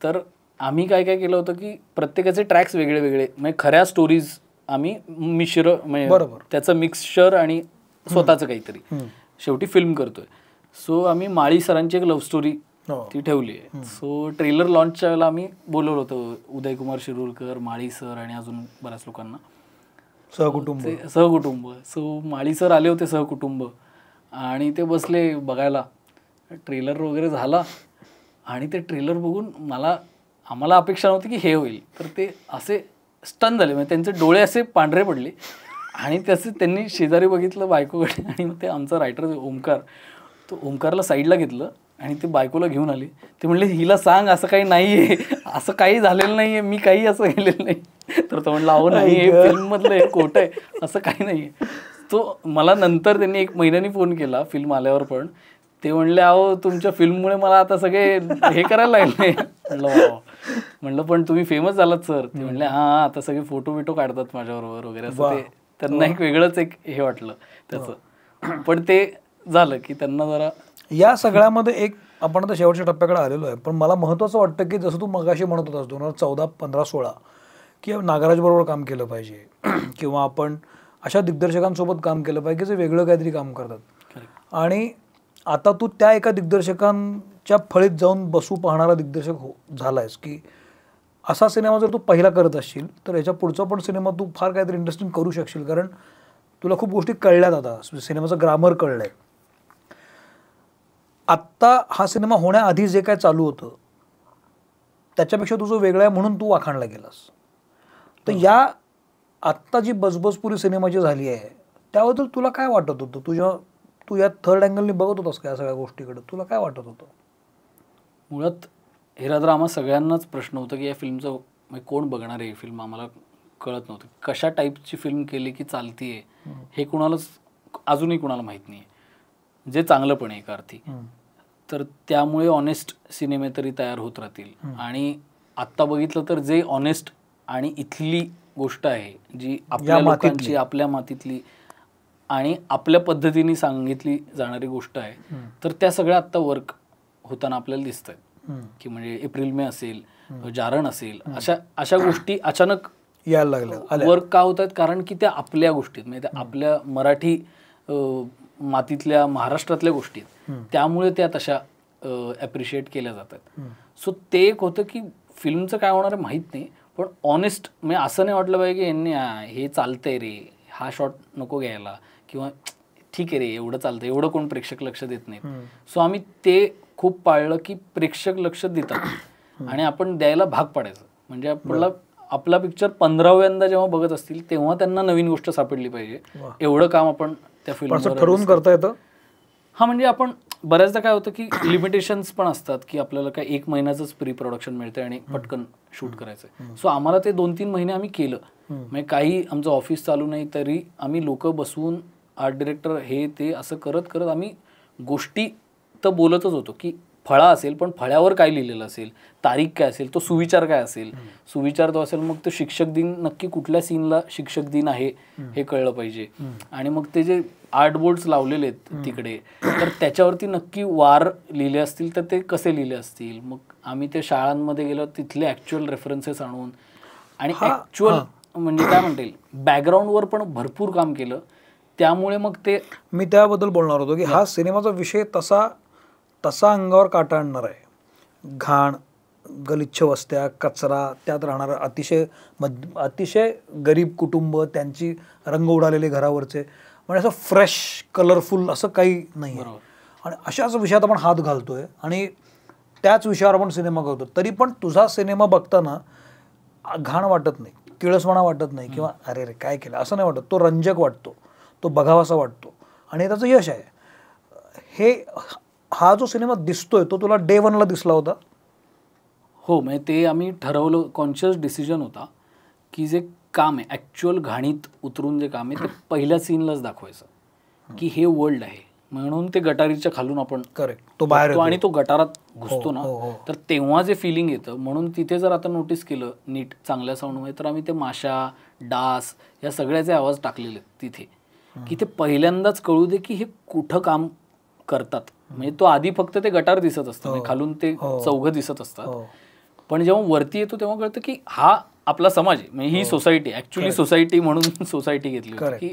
तर आम्ही काय काय केलं होतं की प्रत्येकाचे ट्रॅक्स वेगळे वेगळे म्हणजे खऱ्या स्टोरीज आम्ही मिश्र म्हणजे त्याचं मिक्सचर आणि स्वतःचं काहीतरी शेवटी फिल्म करतोय. सो आम्ही माळी सरांची एक लव्ह स्टोरी ती ठेवली आहे. सो ट्रेलर लॉन्चच्या वेळेला आम्ही बोलवलं होतं उदयकुमार शिरूरकर, माळी सर आणि अजून बऱ्याच लोकांना, सहकुटुंब. सो माळी सर आले होते सहकुटुंब आणि ते बसले बघायला. ट्रेलर वगैरे झाला आणि ते ट्रेलर बघून आम्हाला अपेक्षा नव्हती की हे होईल. तर ते असे स्टन झाले, म्हणजे त्यांचे डोळे असे पांढरे पडले आणि त्यांनी शेजारी बघितलं बायकोकडे आणि मग ते आमचा रायटर ओमकार, तो ओमकारला साईडला घेतलं आणि ते बायकोला घेऊन आले. ते म्हणले हिला सांग असं काही नाही आहे, असं काही झालेलं नाही आहे, मी काही असं केलेलं नाही. तर तो म्हणला अहो नाही, हे फिल्ममधलं हे खोटं आहे, असं काही नाही आहे. तो मला नंतर त्यांनी 1 महिन्यानी फोन केला फिल्म आल्यावर, पण ते म्हणले अहो तुमच्या फिल्ममुळे मला आता सगळे हे करायला लागले. म्हणलं पण तुम्ही फेमस झालात सर. ते म्हणले हां आता सगळे फोटो बिटो काढतात माझ्याबरोबर वगैरे असं. ते त्यांना एक वेगळंच एक हे वाटलं त्याचं. पण ते झालं की त्यांना जरा या सगळ्यामध्ये एक आपण आता शेवटच्या टप्प्याकडे आलेलो आहे. पण मला महत्त्वाचं वाटतं की जसं तू मगाशी म्हणत होतास 2014, 15, 16 की नागराजबरोबर काम केलं पाहिजे किंवा आपण अशा दिग्दर्शकांसोबत काम केलं पाहिजे की जे वेगळं काहीतरी काम करतात. आणि आता तू त्या एका दिग्दर्शकांच्या फळीत जाऊन बसू पाहणारा दिग्दर्शक झालायस की असा सिनेमा जर तू पहिला करत असशील तर याच्या पुढचा पण सिनेमा तू फार काहीतरी इंटरेस्टिंग करू शकशील, कारण तुला खूप गोष्टी कळल्यात, आता सिनेमाचं ग्रामर कळलंय. आत्ता हा सिनेमा होण्याआधी जे काय चालू होतं त्याच्यापेक्षा तुझं वेगळं आहे म्हणून तू वाखाणला गेलास. तर या आत्ता जी बजबजपुरी सिनेमाची झाली आहे त्याबद्दल तुला काय वाटत होतं? तू या थर्ड अँगलनी बघत होतास का या सगळ्या गोष्टीकडे? तुला काय वाटत होतं? मुळात हे रात्र आम्हा सगळ्यांनाच प्रश्न होता की या फिल्मचं कोण बघणार आहे. ही फिल्म आम्हाला कळत नव्हतं कशा टाईपची फिल्म केली की चालतीये हे कुणालाच अजूनही कुणाला माहीत नाही आहे, जे चांगलं पण आहे एका अर्थी. तर त्यामुळे ऑनेस्ट सिनेमे तरी तयार होत राहतील. आणि आत्ता बघितलं तर जे ऑनेस्ट आणि इथली गोष्ट आहे जी आपल्या लोकांची, आपल्या मातीतली आणि आपल्या पद्धतीने सांगितली जाणारी गोष्ट आहे, तर त्या सगळ्या आत्ता वर्क होताना आपल्याला दिसत आहेत. की म्हणजे एप्रिल मे असेल, जारण असेल, अशा गोष्टी अचानक यायला लागल्या. वर्क का होत आहेत? कारण की त्या आपल्या गोष्टीत म्हणजे त्या आपल्या मराठी मातीतल्या महाराष्ट्रातल्या गोष्टी आहेत, त्यामुळे त्या तशा ॲप्रिशिएट केल्या जातात. सो ते एक होतं की फिल्मचं काय होणार आहे माहीत नाही, पण ऑनेस्ट म्हणजे असं नाही वाटलं पाहिजे की यांनी हे चालतंय रे, हा शॉट नको घ्यायला, किंवा ठीक आहे रे एवढं चालतं, एवढं कोण प्रेक्षक लक्ष देत नाहीत. सो आम्ही ते खूप पाळलं की प्रेक्षक लक्ष देतात आणि आपण द्यायला भाग पाडायचं. म्हणजे आपला पिक्चर 15व्यांदा जेव्हा बघत असतील तेव्हा त्यांना नवीन गोष्ट सापडली पाहिजे, एवढं काम आपण त्या फिल्मवर ठरवून करता येतं. हां म्हणजे आपण बऱ्याचदा काय होतं की लिमिटेशन्स पण असतात की आपल्याला काय 1 महिन्याचंच प्री प्रोडक्शन मिळतं आणि पटकन शूट करायचं आहे. सो आम्हाला ते 2-3 महिने आम्ही केलं. म्हणजे काही आमचं ऑफिस चालू नाही तरी आम्ही लोक बसवून आर्ट डिरेक्टर हे ते असं करत करत आम्ही गोष्टी तर बोलतच होतो की फळा असेल पण फळ्यावर काय लिहिलेलं असेल, तारीख काय असेल, तो सुविचार काय असेल, सुविचार तो असेल मग तो शिक्षक दिन नक्की कुठल्या सीनला शिक्षक दिन आहे हे कळलं पाहिजे. आणि मग ते जे आर्ट बोर्ड्स लावलेले आहेत तिकडे तर त्याच्यावरती नक्की वार लिहिले असतील तर ते कसे लिहिले असतील. मग आम्ही ते शाळांमध्ये गेलो तिथले ॲक्च्युअल रेफरन्सेस आणून आणि ॲक्च्युअल म्हणजे काय म्हणता येईल बॅकग्राऊंडवर पण भरपूर काम केलं. त्यामुळे मग ते मी त्याबद्दल बोलणार होतो की हा सिनेमाचा विषय तसा अंगावर काटा आणणार आहे. घाण, गलिच्छ वस्त्या, कचरा, त्यात राहणारा अतिशय गरीब कुटुंब, त्यांची रंग उडालेले घरावरचे, म्हणजे असं फ्रेश कलरफुल असं काही नाही आहे. आणि अशाच विषयात आपण हात घालतोय आणि त्याच विषयावर आपण सिनेमा करतो. तरी पण तुझा सिनेमा बघताना घाण वाटत नाही, किळसवाणा वाटत नाही किंवा अरे रे काय केलं असं नाही वाटत. तो रंजक वाटतो, तो बघावासा वाटतो आणि त्याचं यश आहे. हा जो सिनेमा दिसतोय तो तुला डे 1ला दिसला होता? हो म्हणजे ते आम्ही ठरवलं, कॉन्शियस डिसिजन होता की जे काम आहे ॲक्च्युअल घाणीत उतरून जे काम आहे ते पहिल्या सीनलाच दाखवायचं की हे वर्ल्ड आहे. म्हणून ते गटारीच्या खालून आपण करेक्ट तो बाहेर बघतो आणि तो गटारात घुसतो ना, हो, हो. तर तेव्हा जे फिलिंग येतं. म्हणून तिथे जर आता नोटीस केलं नीट चांगल्या साऊंडमध्ये तर आम्ही ते माशा, डास या सगळ्याचे आवाज टाकलेले आहेत तिथे, की ते पहिल्यांदाच कळू दे की हे कुठं काम करतात. म्हणजे तो आधी फक्त ते गटार दिसत असतं, म्हणजे खालून ते चौघं दिसत असतात, पण जेव्हा वरती येतो तेव्हा कळतं की हा आपला समाज आहे. म्हणजे ही सोसायटी ॲक्च्युली सोसायटी म्हणून सोसायटी घेतली होती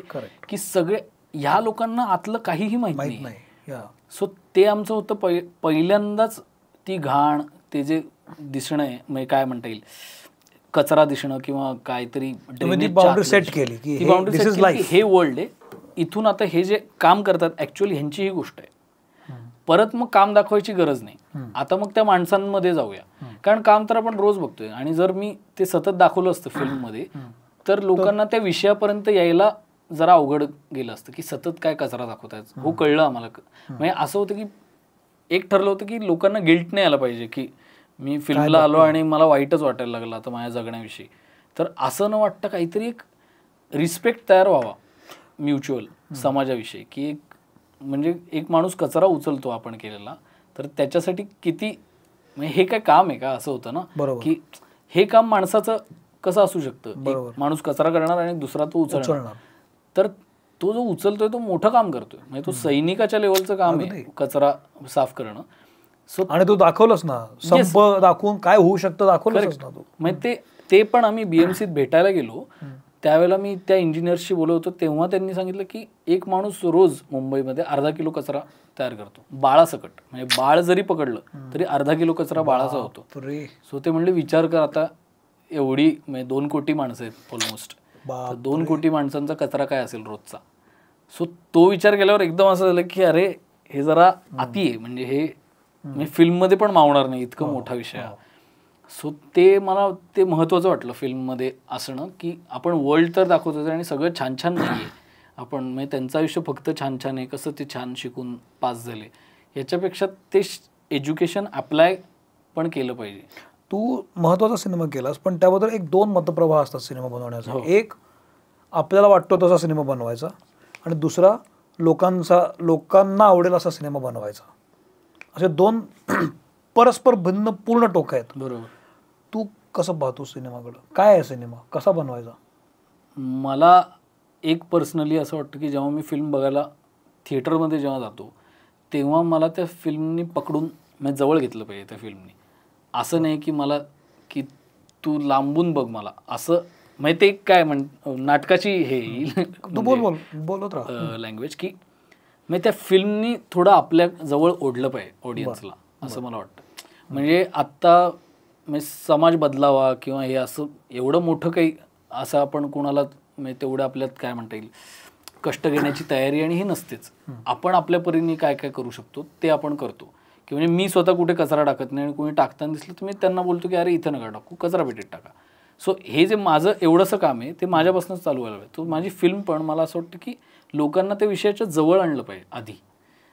की सगळे ह्या लोकांना आतलं काहीही माहित नाही. सो ते आमचं होतं पहिल्यांदाच ती घाण, ते जे दिसणं आहे, म्हणजे काय म्हणता येईल, कचरा दिसणं किंवा काहीतरी बाउंड्री सेट केली की हे वर्ल्ड आहे, इथून आता हे जे काम करतात ॲक्च्युअली ह्यांची ही गोष्ट आहे. परत मग काम दाखवायची गरज नाही. आता मग त्या माणसांमध्ये जाऊया, कारण काम तर आपण रोज बघतोय. आणि जर मी ते सतत दाखवलं असतं फिल्ममध्ये तर लोकांना त्या विषयापर्यंत यायला जरा अवघड गेलं असतं की सतत काय कचरा दाखवतायच. हो, कळलं आम्हाला. म्हणजे असं होतं की एक ठरलं होतं की लोकांना गिल्ट नाही आला पाहिजे की मी फिल्मला आलो आणि मला वाईटच वाटायला लागलं आता माझ्या जगण्याविषयी. तर असं न वाटतं काहीतरी एक रिस्पेक्ट तयार व्हावा म्युच्युअल समाजाविषयी, की एक म्हणजे एक माणूस कचरा उचलतो आपण केलेला, तर त्याच्यासाठी किती, म्हणजे हे काय काम आहे का, असं होतं ना की हे काम माणसाचं कसं असू शकतं. माणूस कचरा करणार आणि दुसरा तो उचलणार, तर तो जो उचलतोय तो मोठं काम करतोय. म्हणजे तो सैनिकाच्या लेवलचं काम आहे कचरा साफ करणं. सो आणि तो दाखवलंच ना, संप दाखवून काय होऊ शकतं दाखवलंच ना तो. म्हणजे ते पण आम्ही बीएमसीत भेटायला गेलो त्यावेळेला मी त्या इंजिनियर्सशी बोलत होतो, तेव्हा त्यांनी सांगितलं की एक माणूस रोज मुंबईमध्ये 1/2 किलो कचरा तयार करतो बाळासकट. म्हणजे बाळ जरी पकडलं तरी 1/2 किलो कचरा बाळाचा होतो. सो ते म्हणले विचार कर आता, एवढी म्हणजे 2 कोटी माणसं आहेत ऑलमोस्ट, 2 कोटी माणसांचा कचरा काय असेल रोजचा. सो तो विचार केल्यावर एकदम असं झालं की अरे हे जरा अति आहे, म्हणजे हे फिल्ममध्ये पण मावणार नाही इतकं मोठा विषय हा. सो ते मला ते महत्त्वाचं वाटलं फिल्ममध्ये असणं, की आपण वर्ल्ड तर दाखवतो आणि सगळं छान छान नाही आहे. आपण म्हणजे त्यांचं आयुष्य फक्त छान छान आहे, कसं ते छान शिकून पास झाले, याच्यापेक्षा ते एज्युकेशन अप्लाय पण केलं पाहिजे. तू महत्त्वाचा सिनेमा केलास, पण त्याबद्दल 1-2 मतप्रवाह असतात सिनेमा बनवण्याचा. एक, आपल्याला वाटतो तसा सिनेमा बनवायचा, आणि दुसरा लोकांना आवडेल असा सिनेमा बनवायचा. असे 2 परस्पर भिन्न पूर्ण टोक आहेत. बरोबर. तू कसं पाहतो सिनेमाकडं? काय आहे सिनेमा, कसा बनवायचा? मला एक पर्सनली असं वाटतं की जेव्हा मी फिल्म बघायला थिएटरमध्ये जेव्हा जातो तेव्हा मला त्या फिल्मनी पकडून म्हणजे जवळ घेतलं पाहिजे त्या फिल्मनी. असं नाही की मला की तू लांबून बघ मला असं, म्हणजे ते काय नाटकाची हे बोलत राहा लँग्वेज, की म्हणजे त्या फिल्मनी थोडं आपल्या जवळ ओढलं पाहिजे ऑडियन्सला, असं मला वाटतं. म्हणजे आत्ता म्हणजे समाज बदलावा किंवा हे असं एवढं मोठं काही असं आपण कोणाला म्हणजे तेवढं आपल्यात काय म्हणता येईल कष्ट घेण्याची तयारी आणि हे नसतेच. आपण आपल्या परीने काय काय करू शकतो ते आपण करतो. की म्हणजे मी स्वतः कुठे कचरा टाकत नाही आणि कोणी टाकताना दिसलं तर मी त्यांना बोलतो की अरे इथं नका टाकू, कचरा पेटीत टाका. सो हे जे माझं एवढंसं काम आहे ते माझ्यापासूनच चालू व्हायला पाहिजे. तो माझी फिल्म पण मला असं वाटतं की लोकांना त्या विषयाच्या जवळ आणलं पाहिजे आधी,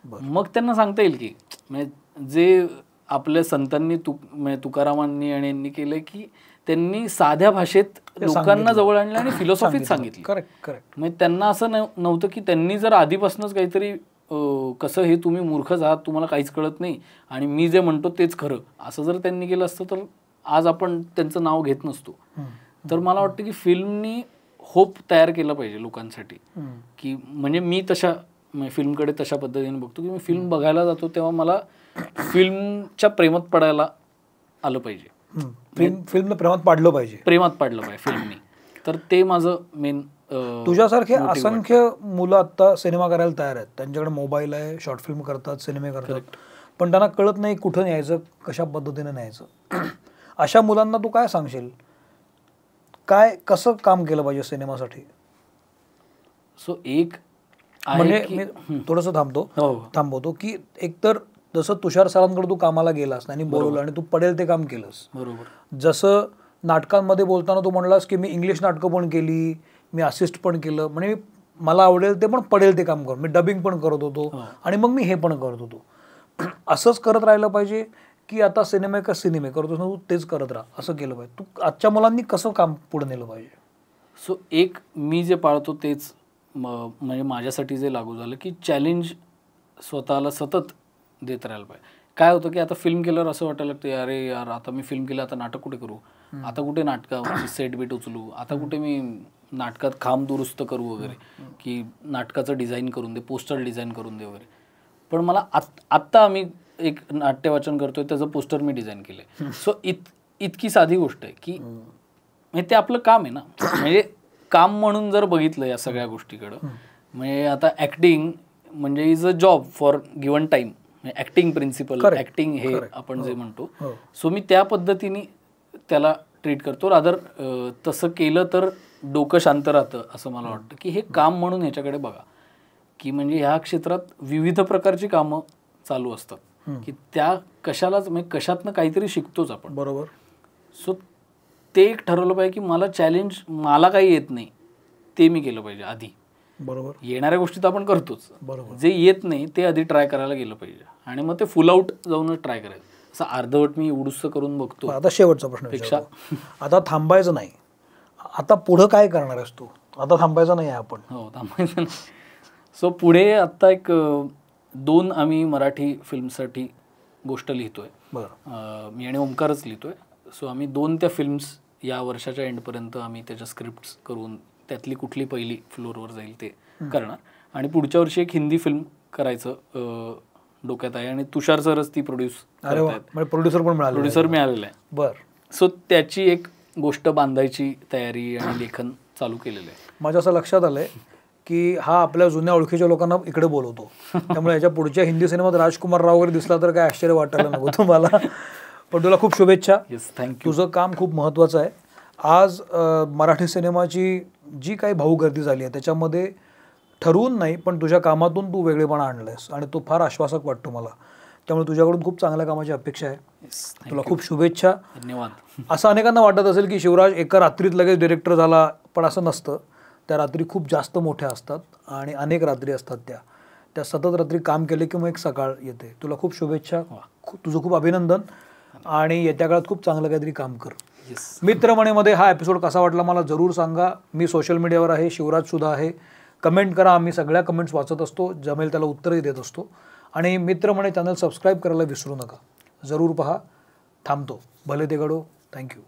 मग त्यांना सांगता येईल की म्हणजे जे आपल्या संतांनी म्हणजे तुकारामांनी आणि यांनी केलंय की त्यांनी साध्या भाषेत लोकांना जवळ आणलं आणि फिलॉसॉफीच सांगितली. करेक्ट. म्हणजे त्यांना असं नव्हतं की त्यांनी जर आधीपासूनच काहीतरी कसं हे तुम्ही मूर्खच आहात, तुम्हाला काहीच कळत नाही आणि मी जे म्हणतो तेच खरं, असं जर त्यांनी केलं असतं तर आज आपण त्यांचं नाव घेत नसतो. तर मला वाटतं की फिल्मनी होप तयार केलं पाहिजे लोकांसाठी, की म्हणजे मी तशा फिल्मकडे तशा पद्धतीने बघतो की मी फिल्म बघायला जातो तेव्हा मला फिल्मच्या प्रेमात पडायला आलं पाहिजे, फिल्मला प्रेमात पाडलं पाहिजे फिल्मनी. तर ते माझं मेन. तुझ्यासारखे असंख्य मुलं आता सिनेमा करायला तयार आहेत, त्यांच्याकडे मोबाईल आहे, शॉर्ट फिल्म करतात, सिनेमे करतात, पण त्यांना कळत नाही कुठं न्यायचं, कशा पद्धतीने न्यायचं. अशा मुलांना तू काय सांगशील, कसं काम केलं पाहिजे सिनेमासाठी? सो एक म्हणजे मी थोडंसं थांबवतो की एकतर जसं तुषार सरांकडे तू कामाला गेलास आणि बोलवलं आणि तू पडेल ते काम केलंस. बरोबर. जसं नाटकांमध्ये बोलताना तू म्हणलास की मी इंग्लिश नाटकं पण केली, मी असिस्ट पण केलं, म्हणजे मला आवडेल ते पण पडेल ते काम करू, मी डबिंग पण करत होतो आणि मग मी हे पण करत होतो. असंच करत राहिलं पाहिजे की आता सिनेमे करतोस ना तू तेच करत राहा, असं केलं पाहिजे? तू आजच्या मुलांनी कसं काम पुढे नेलं पाहिजे? सो एक मी जे पाळतो तेच म्हणजे माझ्यासाठी जे लागू झालं की चॅलेंज स्वतःला सतत देत राहायला पाहिजे. काय होतं की आता फिल्म केल्यावर असं वाटायला लागतं अरे यार आता मी फिल्म केलं, आता नाटक कुठे करू, आता कुठे नाटकाची सेट बीट उचलू, आता कुठे मी नाटकात खांब दुरुस्त करू वगैरे, की नाटकाचं डिझाईन करून दे, पोस्टर डिझाईन करून दे वगैरे. पण मला आत्ता आम्ही एक नाट्यवाचन करतोय त्याचं पोस्टर मी डिझाईन केलंय. सो इतकी साधी गोष्ट आहे की म्हणजे ते आपलं काम आहे ना. म्हणजे काम म्हणून जर बघितलं या सगळ्या गोष्टीकडं, म्हणजे आता ॲक्टिंग म्हणजे is a job for given time. Acting principal, acting हे आपण जे म्हणतो, सो मी त्या पद्धतीने त्याला ट्रीट करतो. रादर तसं केलं तर डोकं शांत राहतं असं मला वाटतं, की हे काम म्हणून ह्याच्याकडे बघा, की म्हणजे ह्या क्षेत्रात विविध प्रकारची कामं चालू असतात, की त्या कशालाच म्हणजे कशातनं काहीतरी शिकतोच आपण. बरोबर. सो ते एक ठरवलं पाहिजे की मला चॅलेंज, मला काही येत नाही ते मी केलं पाहिजे आधी. बरोबर. येणाऱ्या गोष्टी तर आपण करतोच, बरोबर. जे येत नाही ते आधी ट्राय करायला गेलं पाहिजे आणि मग ते फुल आउट जाऊनच ट्राय करायचं. असं अर्धवट मी उडूस करून बघतो. आता शेवटचा प्रश्न पेक्षा आता थांबायचं नाही, आता पुढं काय करणार आहेस तू? आता थांबायचं नाही आहे आपण. हो, थांबायचं नाही. सो पुढे आत्ता एक 2 आम्ही मराठी फिल्मसाठी गोष्ट लिहितोय. बरं. मी आणि ओंकारच लिहितोय. सो आम्ही 2 त्या फिल्म्स या वर्षाच्या एंडपर्यंत आम्ही त्याच्या स्क्रिप्ट्स करून त्यातली कुठली पहिली फ्लोअरवर जाईल ते करणार. आणि पुढच्या वर्षी एक हिंदी फिल्म करायचं डोक्यात आहे आणि तुषार सरच ती प्रोड्यूस करतायत. प्रोड्युसर पण मिळाले. प्रोड्युसर मिळालेला आहे. बरं. सो त्याची एक गोष्ट बांधायची तयारी आणि लेखन चालू केलेलं आहे. माझ्या असं लक्षात आलंय की हा आपल्या जुन्या ओळखीच्या लोकांना इकडे बोलवतो, त्यामुळे याच्या पुढच्या हिंदी सिनेमात राजकुमार राव वगैरे दिसला तर काय आश्चर्य वाटायला नको तुम्हाला. पण तुला खूप शुभेच्छा. Yes, thank you. तुझं काम खूप महत्त्वाचं आहे. आज मराठी सिनेमाची जी काही भाऊगर्दी झाली आहे त्याच्यामध्ये ठरवून नाही पण तुझ्या कामातून तू वेगळेपणा आणलंयस आणि तो फार आश्वासक वाटतो मला. त्यामुळे तुझ्याकडून खूप चांगल्या कामाची अपेक्षा आहे. तुला खूप शुभेच्छा. धन्यवाद. असं अनेकांना वाटत असेल की शिवराज एका रात्रीत लगेच डिरेक्टर झाला, पण असं नसतं. त्या रात्री खूप जास्त मोठ्या असतात आणि अनेक रात्री असतात त्या सतत रात्री काम केले की मग एक सकाळ येते. तुला खूप शुभेच्छा, तुझं खूप अभिनंदन आणि येत्या काळात खूप चांगलं काहीतरी काम कर. मित्रमणीमध्ये हा एपिसोड कसा वाटला मला जरूर सांगा. मी सोशल मीडियावर आहे, शिवराजसुद्धा आहे. कमेंट करा, आम्ही सगळ्या कमेंट्स वाचत असतो, जमेल त्याला उत्तरही देत असतो. आणि मित्रमणे चॅनल सबस्क्राईब करायला विसरू नका. जरूर पहा. थांबतो. भले ते घडो. थँक्यू.